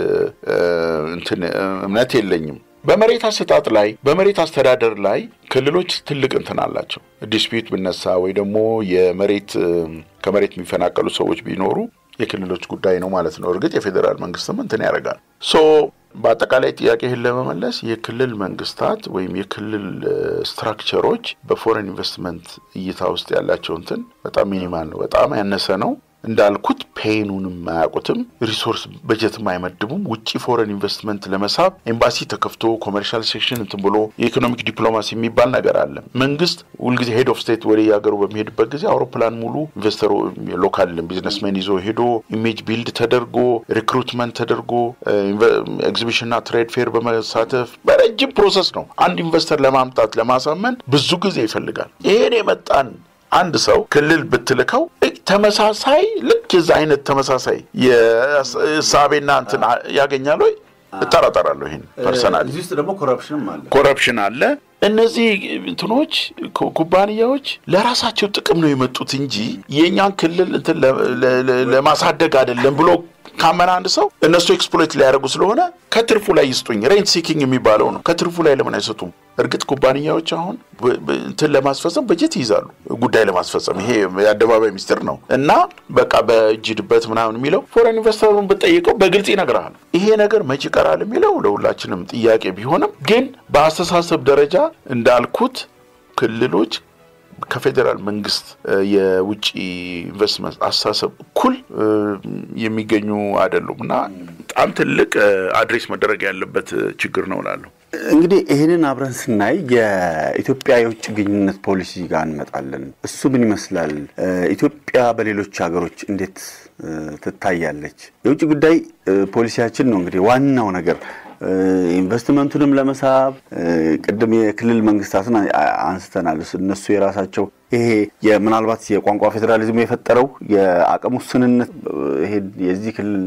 እምነት የለኝም በመሬት አሰጣጥ ላይ በመሬት አስተዳደር ላይ ክልሎች ትልቅ እንትን አላቸው ዲስፒዩት ብነሳ ወይ ደግሞ የመሬት ከመሬት የሚፈናቀሉ ሰዎች ቢኖሩ የክልሎች ጉዳይ ነው ማለት ነው እርግጥ የፌደራል መንግስትም እንትን ያደርጋል በአጠቃላይ ጥያቄህን ለመመለስ የክልል መንግስታት ወይም የክልል ስትራክቸሮች በፎሬን ኢንቨስትመንት እይታ ውስጥ ያላቸው እንትን በጣም ሚኒማል ነው በጣም ያነሰ ነው እንዳልኩት ፔኑንም ማያቁትም ሪሶርስ በጀትም አይመድቡም ውጪ ፎሬን ኢንቨስትመንት ለመሳብ ኤምባሲ ተከፍቶ ኮመርሻል ሴክሽን እንትን ብሎ የኢኮኖሚክ ዲፕሎማሲ የሚባል ነገር አለ መንግስት ሁልጊዜ ሄድ ኦፍ ስቴት ወደ ያገሩ በሚሄድበት ጊዜ አውሮፕላን ሙሉ ኢንቨስተሩ ሎካል ቢዝነስመን ይዞ ሄዶ ኢሜጅ ቢልድ ተደርጎ ሪክሩትመንት ተደርጎ ኤግዚቢሽንና ትሬድ ፌር በመሳተፍ በረጅም ፕሮሰስ ነው አንድ ኢንቨስተር ለማምጣት ለማሳመን ብዙ ጊዜ ይፈልጋል ይሄን የመጣን አንድ ሰው ክልል ብትልከው ተመሳሳይ ልክ የዛ አይነት ተመሳሳይ የሳቤና እንትን ያገኛል ወይ ተራራራለሁ ይሄን ፐርሰናሊ እዚህ ውስጥ ደግሞ ኮረፕሽን አለ እነዚህ እንትኖች ኩባንያዎች ለራሳቸው ጥቅም ነው የመጡት እንጂ የኛን ክልል እንትን ለማሳደግ አይደለም ብሎ ካመና አንድ ሰው እነሱ ኤክስፕሎይት ሊያደርጉ ስለሆነ ከትርፉ ላይ ይስጡኝ ሬንት ሲኪንግ የሚባለው ነው ከትርፉ ላይ ለምን አይሰጡም እርግጥ ኩባንያዎች አሁን እንትን ለማስፈጸም በጀት ይዛሉ ጉዳይ ለማስፈጸም ይሄ የአደባባይ ሚስጥር ነው እና በቃ በእጅድበት ምናምን የሚለው ፎሬን ኢንቨስተሩን በጠይቀው በግልጽ ይነግራል ይሄ ነገር መቼ ይቀራል የሚለው ለሁላችንም ጥያቄ ቢሆንም ግን በአስተሳሰብ ደረጃ እንዳልኩት ክልሎች ከፌደራል መንግስት የውጪ ኢንቨስትመንት አስተሳሰብ እኩል የሚገኙ አይደሉምና በጣም ትልቅ አድሬስ መደረግ ያለበት ችግር ነው እላለሁ እንግዲህ ይሄንን አብረን ስናይ የኢትዮጵያ የውጭ ግንኙነት ፖሊሲ ጋር እንመጣለን እሱ ምን ይመስላል ኢትዮጵያ በሌሎች ሀገሮች እንዴት ትታያለች የውጭ ጉዳይ ፖሊሲያችን ነው እንግዲህ ዋናው ነገር ኢንቨስትመንቱንም ለመሳብ ቀደም የክልል መንግስታትን አንስተናል እነሱ የራሳቸው ይሄ የምናልባት የቋንቋ ፌደራሊዝም የፈጠረው የአቅም ውስንነት ይሄ የዚህ ክልል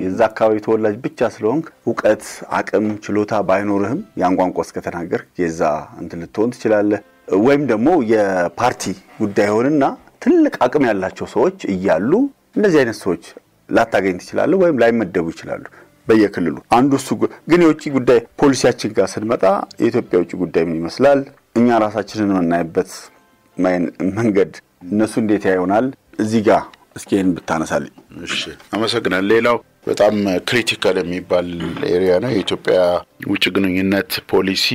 የዛ አካባቢ ተወላጅ ብቻ ስለሆንክ ዕውቀት አቅም ችሎታ ባይኖርህም ያን ቋንቋ እስከተናገር የዛ እንትን ልትሆን ትችላለህ ወይም ደግሞ የፓርቲ ጉዳይ ሆነና ትልቅ አቅም ያላቸው ሰዎች እያሉ እንደዚህ አይነት ሰዎች ላታገኝ ትችላለህ ወይም ላይመደቡ ይችላሉ በየክልሉ አንዱ እሱ ግን የውጭ ጉዳይ ፖሊሲያችን ጋር ስንመጣ የኢትዮጵያ ውጭ ጉዳይ ምን ይመስላል እኛ ራሳችንን እናይበት መንገድ እነሱ እንዴት ያዩናል እዚህ ጋር እስኪን ብታነሳልኝ እሺ አመሰግናለሁ ሌላው በጣም ክሪቲካል የሚባል ኤሪያ ነው የኢትዮጵያ ውጭ ግንኙነት ፖሊሲ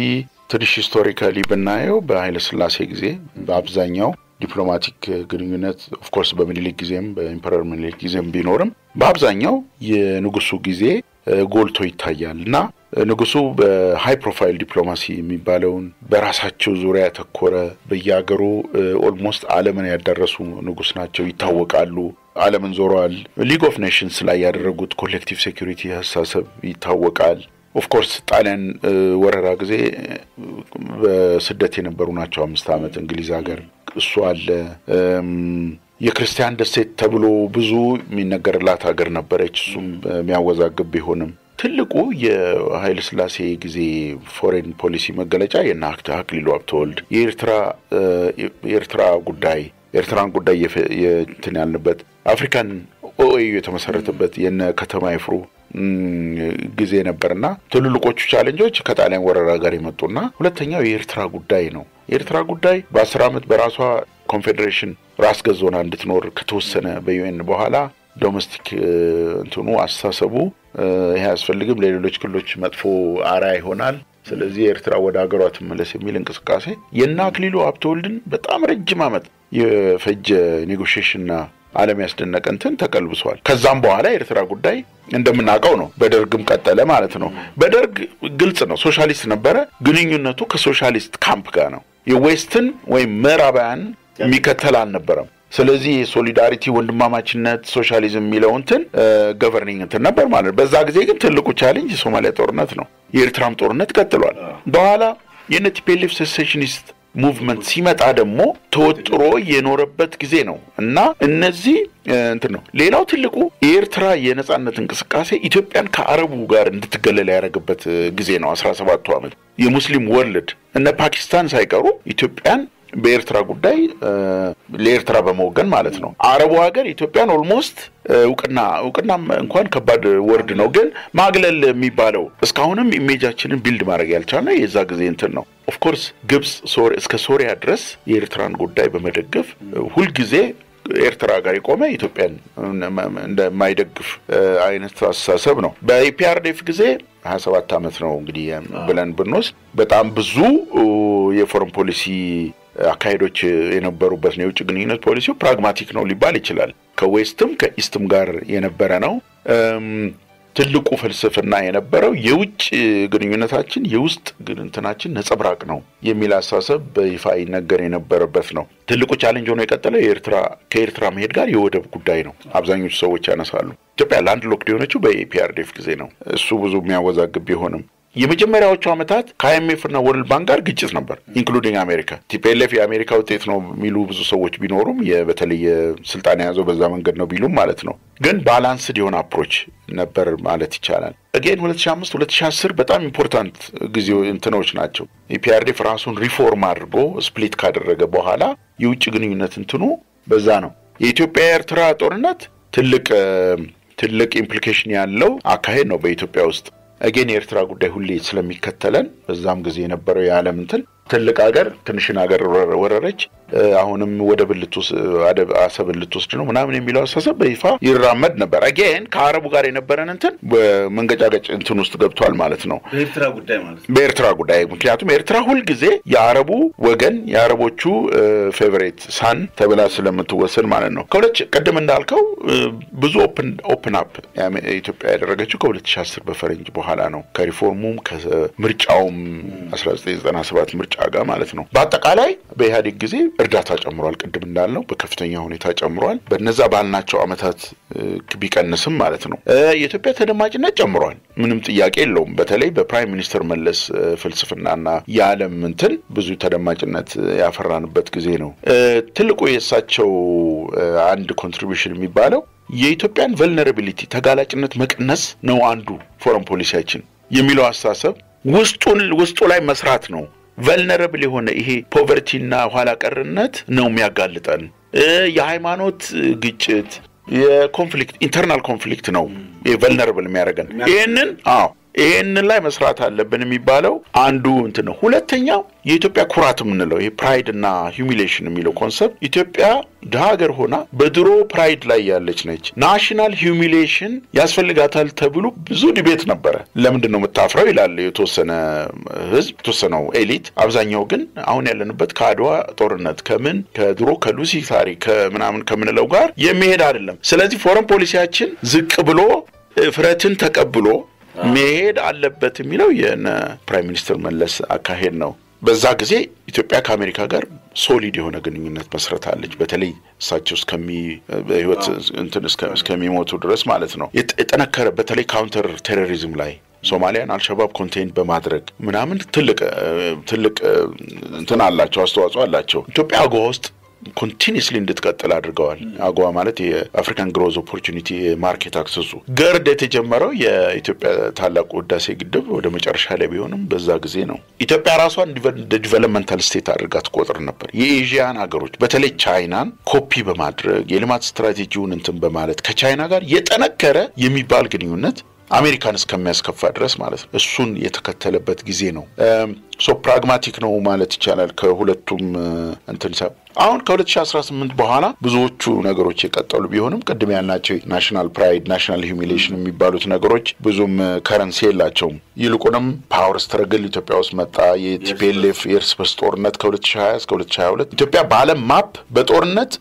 ትንሽ ሂስቶሪካሊ ብናየው በኃይለ ሥላሴ ጊዜ በአብዛኛው ዲፕሎማቲክ ግንኙነት ኦፍ ኮርስ በሚኒሊክ ጊዜም በኢምፐረር ሚኒሊክ ጊዜም ቢኖርም በአብዛኛው የንጉሱ ጊዜ ጎልቶ ይታያልና ንጉሱ በሃይ ፕሮፋይል ዲፕሎማሲ የሚባለውን በራሳቸው ዙሪያ ተኮረ በያገሩ ኦልሞስት ዓለምን ያደረሱ ንጉስ ናቸው ይታወቃሉ ዓለምን ዞሯል ሊግ ኦፍ ኔሽንስ ላይ ያደረጉት ኮሌክቲቭ ሴኩሪቲ ሐሳብ ይታወቃል ኦፍ ኮርስ ጣሊያን ወረራ ጊዜ በስደት የነበሩ ናቸው 5 አመት እንግሊዝ ሀገር እሱ አለ የክርስቲያን ደሴት ተብሎ ብዙ የሚነገርላት ሀገር ነበረች እሱም የሚያወዛግብ ቢሆንም ትልቁ የኃይለ ሥላሴ ጊዜ ፎሬን ፖሊሲ መገለጫ የአክሊሉ ሀብተወልድ የኤርትራ ጉዳይ ኤርትራን ጉዳይ የእንትን ያልንበት አፍሪካን ኦኤዩ የተመሰረተበት የነ ከተማ ይፍሩ ጊዜ ነበርና ትልልቆቹ ቻሌንጆች ከጣሊያን ወረራ ጋር የመጡና ሁለተኛው የኤርትራ ጉዳይ ነው የኤርትራ ጉዳይ በ10 አመት በራሷ ኮንፌደሬሽን ራስ ገዞና እንድትኖር ከተወሰነ በዩኤን በኋላ ዶሜስቲክ እንትኑ አስተሳሰቡ ይሄ ያስፈልግም ለሌሎች ክልሎች መጥፎ አራያ ይሆናል ስለዚህ ኤርትራ ወደ ሀገሯ ትመለስ የሚል እንቅስቃሴ የናክሊሉ ሀብተወልድን በጣም ረጅም አመት የፈጀ ኔጎሺዬሽንና ዓለም ያስደነቀንትን ተቀልብሷል ከዛም በኋላ ኤርትራ ጉዳይ እንደምናቀው ነው በደርግም ቀጠለ ማለት ነው በደርግ ግልጽ ነው ሶሻሊስት ነበረ ግንኙነቱ ከሶሻሊስት ካምፕ ጋር ነው የዌስትን ወይ ምዕራባውያን የሚከተል አልነበረም ስለዚህ ሶሊዳሪቲ ወንድማማችነት ሶሻሊዝም የሚለው እንትን ገቨርኒንግ እንትን ነበር ማለት በዛ ጊዜ ግን ትልቁ ቻሌንጅ የሶማሊያ ጦርነት ነው የኤርትራም ጦርነት ቀጥሏል በኋላ የቲፒኤልኤፍ ሴሴሽኒስት ሙቭመንት ሲመጣ ደግሞ ተወጥሮ የኖረበት ጊዜ ነው እና እነዚህ እንትን ነው ሌላው ትልቁ የኤርትራ የነጻነት እንቅስቃሴ ኢትዮጵያን ከአረቡ ጋር እንድትገለል ያደረገበት ጊዜ ነው 17 ዓመት የሙስሊም ወርልድ እና ፓኪስታን ሳይቀሩ ኢትዮጵያን በኤርትራ ጉዳይ ለኤርትራ በመወገን ማለት ነው አረቡ ሀገር ኢትዮጵያን ኦልሞስት እውቅና እንኳን ከባድ ወርድ ነው ግን ማግለል የሚባለው እስካሁንም ኢሜጃችንን ቢልድ ማድረግ ያልቻለ የዛ ጊዜ እንትን ነው ኦፍ ኮርስ ግብጽ እስከ ሶሪያ ድረስ የኤርትራን ጉዳይ በመደገፍ ሁሉ ጊዜ ኤርትራ ጋር የቆመ ኢትዮጵያን እንደማይደግፍ አይነት አስተሳሰብ ነው በኢፒአርዲኤፍ ጊዜ 27 ዓመት ነው እንግዲህ ብለን ብንወስድ በጣም ብዙ የፎረን ፖሊሲ አካሄዶች የነበሩበት ነው የውጭ ግንኙነት ፖሊሲው ፕራግማቲክ ነው ሊባል ይችላል ከዌስትም ከኢስትም ጋር የነበረ ነው ትልቁ ፍልስፍና የነበረው የውጭ ግንኙነታችን የውስጥ ግንኙነታችን ነጸብራቅ ነው የሚል አስተሳሰብ በይፋ ይነገር የነበረበት ነው ትልቁ ቻሌንጅ ሆኖ የቀጠለው ከኤርትራ መሄድ ጋር የወደብ ጉዳይ ነው አብዛኞቹ ሰዎች ያነሳሉ ኢትዮጵያ ላንድ ሎክድ የሆነችው በኢፒአርዲኤፍ ጊዜ ነው እሱ ብዙ የሚያወዛግብ ቢሆንም የመጀመሪያዎቹ አመታት ከአይኤምኤፍ እና ወርልድ ባንክ ጋር ግጭት ነበር ኢንክሉዲንግ አሜሪካ ቲፒኤልኤፍ የአሜሪካ ውጤት ነው የሚሉ ብዙ ሰዎች ቢኖሩም በተለይ ስልጣን ያዘው በዛ መንገድ ነው ቢሉም ማለት ነው ግን ባላንስድ የሆነ አፕሮች ነበር ማለት ይቻላል again 2005 2010 በጣም ኢምፖርታንት ጊዜው እንትኖች ናቸው ኢፒአርዲኤፍ ራሱን ሪፎርም አድርጎ ስፕሊት ካደረገ በኋላ የውጭ ግንኙነት እንትኑ በዛ ነው የኢትዮጵያ ኤርትራ ጦርነት ትልቅ ኢምፕሊኬሽን ያለው አካሄድ ነው በኢትዮጵያ ውስጥ again የኤርትራ ጉዳይ ሁሌ ስለሚከተለን በዛም ጊዜ የነበረው የዓለም እንትን ትልቅ ሀገር ትንሽን ሀገር ወረረች አሁንም ወደ አሰብ ልትወስድ ነው ምናምን የሚለው አስተሳሰብ በይፋ ይራመድ ነበር again ከአረቡ ጋር የነበረን እንትን በመንገጫገጭ እንትን ውስጥ ገብቷል ማለት ነው በኤርትራ ጉዳይ ምክንያቱም ኤርትራ ሁሉ ጊዜ የአረቡ ወገን የአረቦቹ ፌቨሬት ሳን ተብላ ስለምትወሰን ማለት ነው ከሁለት ቀደም እንዳልከው ብዙ ኦፕን አፕ ኢትዮጵያ ያደረገችው ከ2010 በፈረንጅ በኋላ ነው ከሪፎርሙም ከምርጫውም 1997 ምርጫ ጋር ማለት ነው በአጠቃላይ በኢህአዴግ ጊዜ እርዳታ ጨምሯል ቀደም እንዳልነው በከፍተኛ ሁኔታ ጨምሯል በነዛ ባልናቸው አመታት ቢቀንስም ማለት ነው የኢትዮጵያ ተደማጭነት ጨምሯል ምንም ጥያቄ የለውም በተለይ በፕራይም ሚኒስተር መለስ ፍልስፍናና የዓለም እንትን ብዙ ተደማጭነት ያፈራንበት ጊዜ ነው ትልቁ የሳቸው አንድ ኮንትሪቢዩሽን የሚባለው የኢትዮጵያን ቨልነራቢሊቲ ተጋላጭነት መቀነስ ነው አንዱ ፎረን ፖሊሲያችን የሚለው አስተሳሰብ ውስጡ ላይ መስራት ነው vulnerable የሆነ ይሄ ፖቨርቲና ኋላ ቀርነት ነው የሚያጋልጠን የሃይማኖት ግጭት የኮንፍሊክት ኢንተርናል ኮንፍሊክት ነው vulnerable የሚያደርገን ይሄንን ላይ መስራት አለብን የሚባለው አንዱ እንትን ነው ሁለተኛው የኢትዮጵያ ኩራት ምንለው ይሄ ፕራይድ እና ሂዩሚሌሽን የሚለው ኮንሰፕት ኢትዮጵያ ሀገር ሆና በድሮ ፕራይድ ላይ ያለች ነች ናሽናል ሂዩሚሌሽን ያስፈልጋታል ተብሎ ብዙ ዲቤት ነበር ለምንድን ነው መታፍረው ይላል የተወሰነ ህዝብ የተወሰነው ኤሊት አብዛኛው ግን አሁን ያለንበት ከአድዋ ጦርነት ከድሮ ከሉሲ ታሪክ ከምናምን ከምንለው ጋር የሚሄድ አይደለም ስለዚህ ፎረን ፖሊሲያችን ዝቅ ብሎ ፍረትን ተቀብሎ መሄድ አለበት የሚለው የፕራይም ሚኒስተር መለስ አካሄድ ነው በዛ ጊዜ ኢትዮጵያ ከአሜሪካ ጋር ሶሊድ የሆነ ግንኙነት መስረታለች በተለይ እሳቸው በህይወት እንትን እስከሚሞቱ ድረስ ማለት ነው የጠነከረ በተለይ ካውንተር ቴሮሪዝም ላይ ሶማሊያን አልሸባብ ኮንቴይን በማድረግ ምናምን ትልቅ እንትን አላቸው አስተዋጽኦ አላቸው ኢትዮጵያ አገዋ ውስጥ continuously እንድትቀጥል አድርገዋል አገዋ ማለት የአፍሪካን ግሮዝ ኦፖርቹኒቲ ማርኬት አክሰሱ ገርድ የተጀመረው የኢትዮጵያ ታላቁ ህዳሴ ግድብ ወደ መጨረሻ ላይ ቢሆንም በዛ ጊዜ ነው ኢትዮጵያ ራሷን ዲቨሎፕመንታል ስቴት አድርጋ ትቆጥር ነበር የኤዥያን ሀገሮች በተለይ ቻይናን ኮፒ በማድረግ የልማት ስትራቴጂውን እንትን በማለት ከቻይና ጋር የጠነከረ የሚባል ግንኙነት አሜሪካን እስከሚያስከፋ ድረስ ማለት ነው እሱን የተከተለበት ጊዜ ነው ሶ ፕራግማቲክ ነው ማለት ይቻላል ከሁለቱም እንትን አሁን ከ2018 በኋላ ብዙዎቹ ነገሮች የቀጠሉ ቢሆንም ቀደም ያልናቸው ናሽናል ፕራይድ ናሽናል ሂዩሚሌሽን የሚባሉት ነገሮች ብዙም ከረንሲ የላቸውም ይልቁንም ፓወር ስትረግል ኢትዮጵያ ውስጥ መጣ የቲፒኤልኤፍ የእርስ በርስ ጦርነት ከ2020 እስከ 2022 ኢትዮጵያ በዓለም ማፕ በጦርነት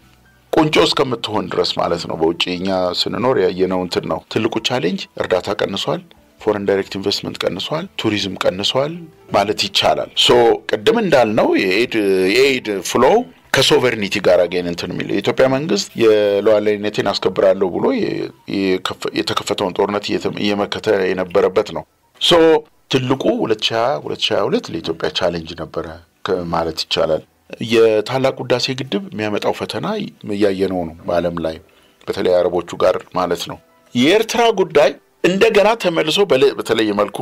ቁንጮ እስከምትሆን ድረስ ማለት ነው በውጪኛ ስንኖር ያየነው እንትን ነው ትልቁ ቻሌንጅ እርዳታ ቀንሷል ፎሬን ዳይሬክት ኢንቨስትመንት ቀንሷል ቱሪዝም ቀንሷል ማለት ይቻላል ሶ ቀደም እንዳልነው የኤድ ፍሎው ከሶቨርኒቲ ጋር አገኝ እንትን የሚል የኢትዮጵያ መንግስት የሉዓላዊነትን አስከብራለሁ ብሎ የተከፈተውን ጦርነት እየመከተ የነበረበት ነው ሶ ትልቁ 2022 ለኢትዮጵያ ቻሌንጅ ነበር ማለት ይቻላል የታላቁ ህዳሴ ግድብ የሚያመጣው ፈተና ያየነው ነው በአለም ላይ በተለይ አረቦቹ ጋር ማለት ነው የኤርትራ ጉዳይ እንደገና ተመልሶ በተለይ መልኩ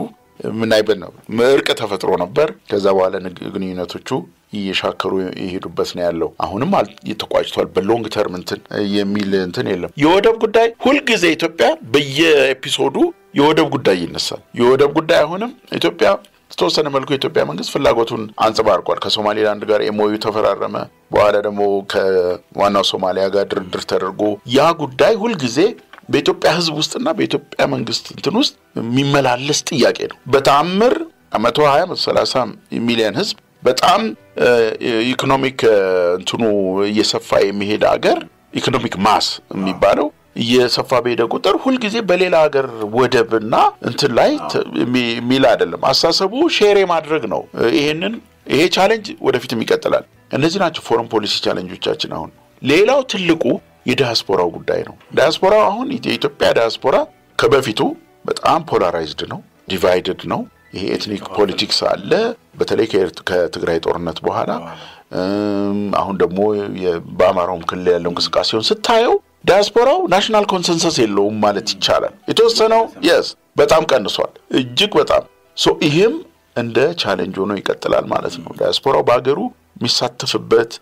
ምን አይበል ነው ምርቅ ተፈጥሮ ነበር ከዛ በኋላ ግንኙነቶቹ ይሻከሩ ይሄዱበት ነው ያለው አሁንም የተቋጭቷል በሎንግ ተርም እንትን የሚል እንትን የለም የወደብ ጉዳይ ሁሉ ጊዜ ኢትዮጵያ በየኤፒሶዱ የወደብ ጉዳይ ይነሳል የወደብ ጉዳይ አሁንም ኢትዮጵያ ተወሰነ መልኩ የኢትዮጵያ መንግስት ፍላጎቱን አንጸባርቋል ከሶማሊላንድ ጋር ኤምኦዩ ተፈራረመ በኋላ ደግሞ ከዋናው ሶማሊያ ጋር ድርድር ተደርጎ ያ ጉዳይ ሁሉ ጊዜ በኢትዮጵያ ህዝብ ውስጥና በኢትዮጵያ መንግስት እንትን ውስጥ የሚመላለስ ጥያቄ ነው በታምር 120-130 ሚሊዮን ህዝብ በጣም ኢኮኖሚክ እንትኑ እየሰፋ የሚሄድ ሀገር ኢኮኖሚክ ማስ የሚባለው እየሰፋ በሄደ ቁጥር ሁሉ ጊዜ በሌላ ሀገር ወደብና እንትን ላይ ሚላ አይደለም አሳሰቡ ሼር ማድረግ ነው ይሄ ቻሌንጅ ወደፊትም ይቀጥላል እነዚህ ናቸው ፎረን ፖሊሲ ቻሌንጆቻችን አሁን ሌላው ትልቁ የዲያስፖራው ጉዳይ ነው ዲያስፖራው አሁን የኢትዮጵያ ዲያስፖራ ከበፊቱ በጣም ፖላራይዝድ ነው ዲቫይድድ ነው ይሄ ኤትኒክ ፖለቲክስ አለ በተለይ ከትግራይ ጦርነት በኋላ አሁን ደግሞ በአማራውም ክልል ያለው እንቅስቃሴውን ስታየው ዲያስፖራው ናሽናል ኮንሰንሰስ የለውም ማለት ይቻላል የተወሰነው yes በጣም ቀንሷል እጅግ በጣም ሶ ይሄም እንደ ቻሌንጅ ሆኖ ይቀጥላል ማለት ነው ዲያስፖራው በአገሩ የሚሳተፍበት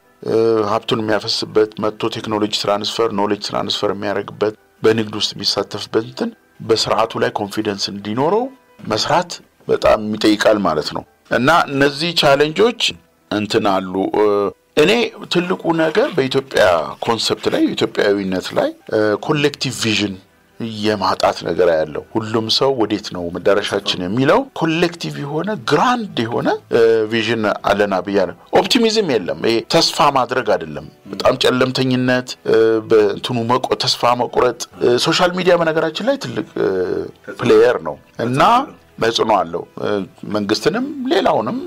ሀብቱን የሚያፈስበት መጥቶ ቴክኖሎጂ ትራንስፈር ኖሌጅ ትራንስፈር የሚያደርግበት በንግድ ውስጥ የሚሳተፍበት እንትን በስርዓቱ ላይ ኮንፊደንስ እንዲኖረው መስራት በጣም ይጠይቃል ማለት ነው እና እነዚህ ቻሌንጆች እንትን አሉ እኔ ትልቁ ነገር በኢትዮጵያ ኮንሰፕት ላይ ኢትዮጵያዊነት ላይ ኮሌክቲቭ ቪዥን የማጣት ነገር ያለው ሁሉም ሰው ወዴት ነው መዳረሻችን የሚለው ኮሌክቲቭ የሆነ ግራንድ የሆነ ቪዥን አለና በያለ ኦፕቲሚዝም የለም ይሄ ተስፋ ማድረግ አይደለም በጣም ጨለምተኝነት በእንትኑ ተስፋ መቁረጥ ሶሻል ሚዲያ በነገራችን ላይ ትልቅ ፕሌየር ነው እና መጽኖ አለው መንግስትንም ሌላውንም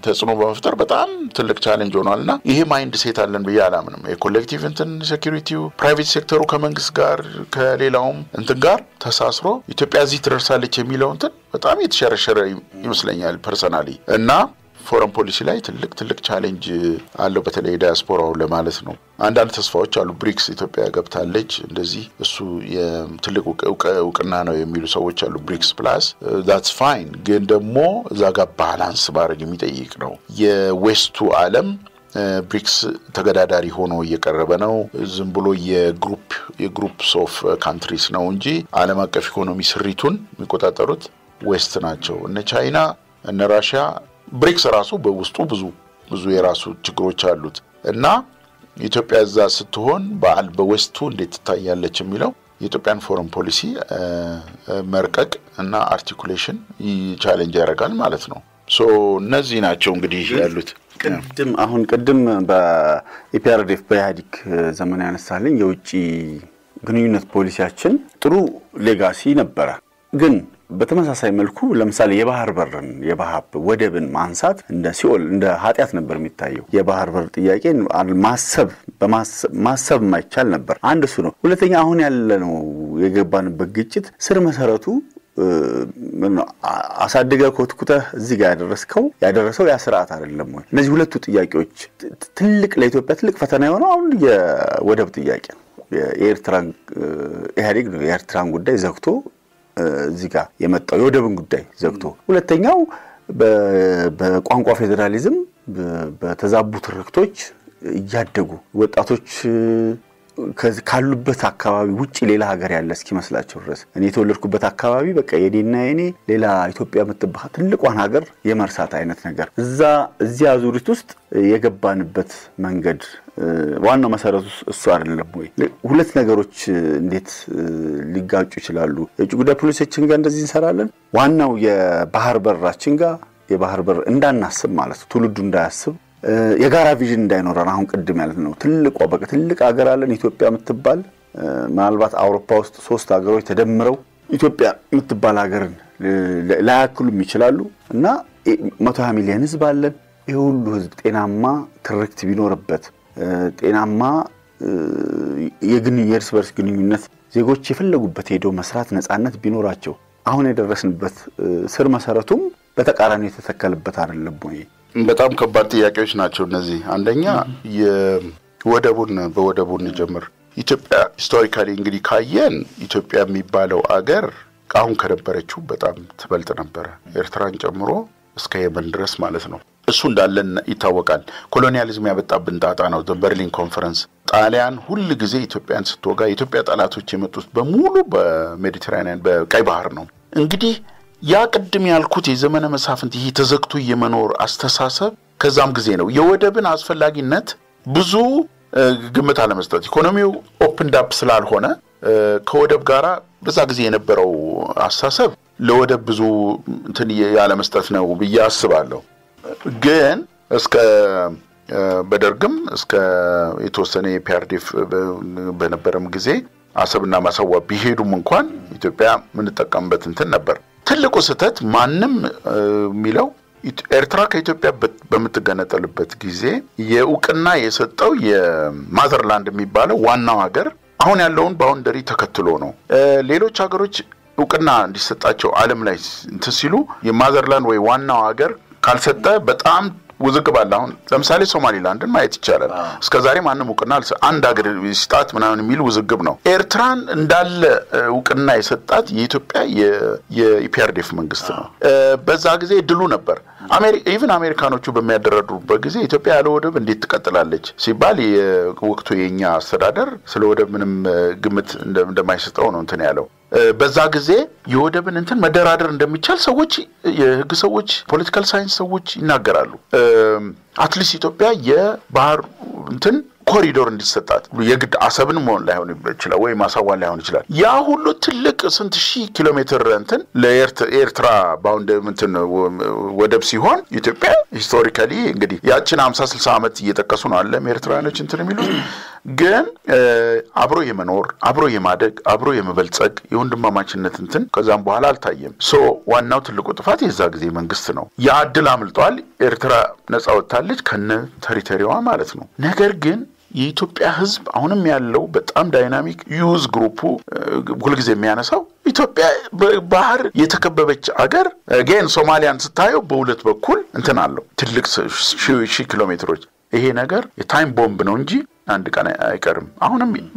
ተጽኖ በመፍጠር በጣም ትልቅ ቻሌንጅ ሆኗልና ይሄ ማይንድ ሴት አለን በያላምንም የኮሌክቲቭ እንትን ሴኩሪቲው ፕራይቬት ሴክተሩ ከመንግስት ጋር ከሌላውም እንትን ጋር ተሳስሮ ኢትዮጵያ እዚህ ትደርሳለች የሚለው እንትን በጣም የተሸረሸረ ይመስለኛል ፐርሰናሊ እና ፎረን ፖሊሲ ላይ ትልቅ ቻሌንጅ አለው በተለይ ዲያስፖራው ለማለት ነው አንዳንድ ተስፋዎች አሉ ብሪክስ ኢትዮጵያ ገብታለች እንደዚህ እሱ የትልቅ እውቅና ነው የሚሉ ሰዎች አሉ ብሪክስ ፕላስ that's fine ግን ደግሞ እዛ ጋር ባላንስ ማድረግ የሚጠይቅ ነው የዌስቱ ዓለም ብሪክስ ተገዳዳሪ ሆኖ እየቀረበ ነው ዝም ብሎ የግሩፕስ ኦፍ ካንትሪስ ነው እንጂ ዓለም አቀፍ ኢኮኖሚ ስሪቱን የሚቆጣጠሩት ዌስት ናቸው እነ ቻይና እነ ራሺያ ብሪክስ ራሱ በውስጡ ብዙ የራሱ ችግሮች አሉት እና ኢትዮጵያ እዛ ስትሆን በዌስቱ እንዴት ታያለች የሚለው የኢትዮጵያን ፎረን ፖሊሲ መርቀቅ እና አርቲኩሌሽን ቻሌንጅ ያደርጋል ማለት ነው ሶ እነዚህ ናቸው እንግዲህ ያሉት ቅድም በኢፒአርዲኤፍ በኢህአዴግ ዘመን ያነሳልኝ የውጪ ግንኙነት ፖሊሲያችን ጥሩ ሌጋሲ ነበር ግን በተመሳሳይ መልኩ ለምሳሌ የባህር በርን የባህር ወደብን ማንሳት እንደ ሲኦል እንደ ኃጢያት ነበር የሚታየው የባህር በር ጥያቄን ማሰብ ማይቻል ነበር አንድ እሱ ነው ሁለተኛ አሁን ያለነው የገባንበት ግጭት ስር መሰረቱ አሳደገ ኮትኩተ እዚህ ጋር ያደረሰው ያ ስርዓት አይደለም ወይ እነዚህ ሁለቱ ጥያቄዎች ትልቅ ለኢትዮጵያ ትልቅ ፈተና የሆነው አሁን የወደብ ጥያቄ የኤርትራን ኢህአዴግ ነው የኤርትራን ጉዳይ ዘግቶ እዚህ ጋር የመጣው የወደብን ጉዳይ ዘግቶ ሁለተኛው በቋንቋ ፌደራሊዝም በተዛቡ ትርክቶች ያደጉ ወጣቶች ካሉበት አካባቢ ውጪ ሌላ ሀገር ያለ እስኪመስላቸው ድረስ እኔ ተወለድኩበት አካባቢ በቃ የኔና የኔ ሌላ ኢትዮጵያ የምትባል ትልቋን ሀገር የመርሳት አይነት ነገር እዚያ ዙሪት ውስጥ የገባንበት መንገድ ዋናው መሰረቱ እሱ አይደለም ወይ ሁለት ነገሮች እንዴት ሊጋጩ ይችላሉ የውጭ ጉዳይ ፖሊሲያችን ጋር እንደዚህ እንሰራለን ዋናው የባህር በራችን ጋር የባህር በር እንዳናስብ ማለት ትውልዱ እንዳያስብ የጋራ ቪዥን እንዳይኖረን አሁን ቅድም ያለት ነው ትልቅ ሀገር አለን ኢትዮጵያ የምትባል ምናልባት አውሮፓ ውስጥ 3 ሀገሮች ተደምረው ኢትዮጵያ የምትባል ሀገርን ላያክሉም ይችላሉ እና 120 ሚሊዮን ህዝብ አለን ይሁሉ ህዝብ ጤናማ ትርክት ቢኖርበት ጤናማ የርስ በርስ ግንኙነት ዜጎች የፈለጉበት ሄደው መስራት ነፃነት ቢኖራቸው አሁን የደረስንበት ስር መሰረቱም በተቃራኒ የተተከለበት አይደለም ወይ? በጣም ከባድ ጥያቄዎች ናቸው እነዚህ። አንደኛ በወደቡን ጀምር ኢትዮጵያ ሂስቶሪካሊ እንግዲህ ካየን ኢትዮጵያ የሚባለው አገር አሁን ከነበረችው በጣም ትበልጥ ነበር ኤርትራን ጨምሮ እስከ የመን ድረስ ማለት ነው። እሱ እንዳለን ይታወቃል። ኮሎኒያሊዝም ያበጣብን ጣጣ ነው። በርሊን ኮንፈረንስ ጣሊያን ሁሉ ጊዜ ኢትዮጵያን ስትወጋ የኢትዮጵያ ጠላቶች የመጡት በሙሉ በሜዲተራኒያን በቀይ ባህር ነው። እንግዲህ ያ ቅድም ያልኩት የዘመነ መሳፍንት ይሄ ተዘግቶ የመኖር አስተሳሰብ ከዛም ጊዜ ነው። የወደብን አስፈላጊነት ብዙ ግምት አለመስጠት ኢኮኖሚው ኦፕንድ አፕ ስላልሆነ ከወደብ ጋራ በዛ ጊዜ የነበረው አስተሳሰብ ለወደብ ብዙ እንትን ያለ መስጠት ነው ብዬ አስባለሁ። ግን እስከ በደርግም እስከ የተወሰነ የፒአርዲኤፍ በነበረም ጊዜ አሰብና ማሰዋ ቢሄዱም እንኳን ኢትዮጵያ ምን ተጠቀምበት እንትን ነበር። ትልቁ ስህተት ማንም የሚለው ኤርትራ ከኢትዮጵያ በመተገነጠልበት ጊዜ የኡቅና የሰጠው የማዘርላንድ የሚባለው ዋናው ሀገር አሁን ያለውን ባውንደሪ ተከትሎ ነው። ሌሎች ሀገሮች ኡቅና እንዲሰጣቸው ዓለም ላይ እንትን ሲሉ የማዘርላንድ ወይ ዋናው ሀገር ካልሰጠ በጣም ውዝግብ አለ። አሁን ለምሳሌ ሶማሊላንድን ማየት ይቻላል። እስከዛሬ ማንም ኡቅና አንድ ሀገር ስታት ምናምን የሚል ውዝግብ ነው። ኤርትራን እንዳለ ኡቅና የሰጣት የኢትዮጵያ የኢፒአርዲኤፍ መንግስት ነው። በዛ ጊዜ ድሉ ነበር። ኢቭን አሜሪካኖቹ በሚያደረዱበት ጊዜ ኢትዮጵያ ያለ ወደብ እንዴት ትቀጥላለች ሲባል የወቅቱ የኛ አስተዳደር ስለ ወደብ ምንም ግምት እንደማይሰጠው ነው እንትን ያለው። በዛ ጊዜ የወደብን እንትን መደራደር እንደሚቻል ሰዎች የህግ ሰዎች ፖለቲካል ሳይንስ ሰዎች ይናገራሉ። አትሊስት ኢትዮጵያ የባህር እንትን ኮሪዶር እንዲሰጣት የግድ አሰብን መሆን ላይሆን ይችላል ወይ ማሳዋ ላይሆን ይችላል። ያ ሁሉ ትልቅ ስንት ሺህ ኪሎ ሜትር እንትን ለኤርትራ ባውንድ እንትን ወደብ ሲሆን ኢትዮጵያ ሂስቶሪካሊ እንግዲህ ያችን 50-60 ዓመት እየተቀሱ ነው አለ ኤርትራኖች እንትን የሚሉ ግን አብሮ የመኖር አብሮ የማደግ አብሮ የመበልጸግ የወንድማማችነት እንትን ከዛም በኋላ አልታየም። ዋናው ትልቁ ጥፋት የዛ ጊዜ መንግስት ነው። ያ እድል አምልጧል። ኤርትራ ነፃ ወጣለች ከነ ቴሪቶሪዋ ማለት ነው። ነገር ግን የኢትዮጵያ ህዝብ አሁንም ያለው በጣም ዳይናሚክ ዩዝ ግሩፑ ሁልጊዜ የሚያነሳው ኢትዮጵያ ባህር የተከበበች አገር again ሶማሊያን ስታየው በሁለት በኩል እንትን አለው ትልቅ ሺህ ኪሎ ሜትሮች። ይሄ ነገር የታይም ቦምብ ነው እንጂ አንድ ቀን አይቀርም።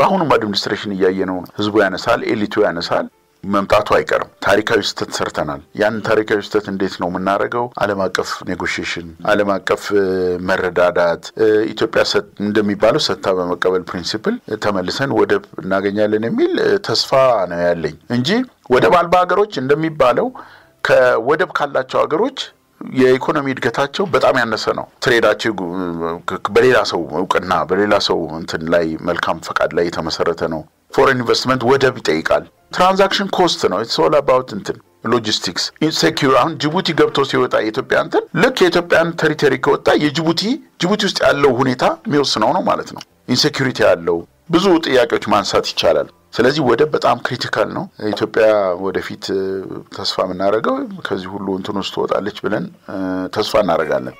አሁንም አድሚኒስትሬሽን እያየነው ህዝቡ ያነሳል፣ ኤሊቱ ያነሳል፣ መምጣቱ አይቀርም። ታሪካዊ ስህተት ሰርተናል። ያን ታሪካዊ ስህተት እንዴት ነው የምናደርገው? ዓለም አቀፍ ኔጎሺዬሽን፣ ዓለም አቀፍ መረዳዳት፣ ኢትዮጵያ እንደሚባለው ሰጥታ በመቀበል ፕሪንሲፕል ተመልሰን ወደብ እናገኛለን የሚል ተስፋ ነው ያለኝ እንጂ ወደብ አልባ ሀገሮች እንደሚባለው ከወደብ ካላቸው ሀገሮች የኢኮኖሚ እድገታቸው በጣም ያነሰ ነው። ትሬዳቸው በሌላ ሰው እውቅና በሌላ ሰው እንትን ላይ መልካም ፈቃድ ላይ የተመሰረተ ነው። ፎሬን ኢንቨስትመንት ወደብ ይጠይቃል። ትራንዛክሽን ኮስት ነው። ኢትስ ኦል አባውት እንትን ሎጂስቲክስ ኢንሴኪዩር። አሁን ጅቡቲ ገብቶ ሲወጣ የኢትዮጵያ እንትን ልክ የኢትዮጵያን ቴሪቶሪ ከወጣ ጅቡቲ ውስጥ ያለው ሁኔታ የሚወስነው ነው ማለት ነው። ኢንሴኪዩሪቲ ያለው ብዙ ጥያቄዎች ማንሳት ይቻላል። ስለዚህ ወደብ በጣም ክሪቲካል ነው። ኢትዮጵያ ወደፊት ተስፋ የምናደርገው ከዚህ ሁሉ እንትን ውስጥ ትወጣለች ብለን ተስፋ እናደርጋለን።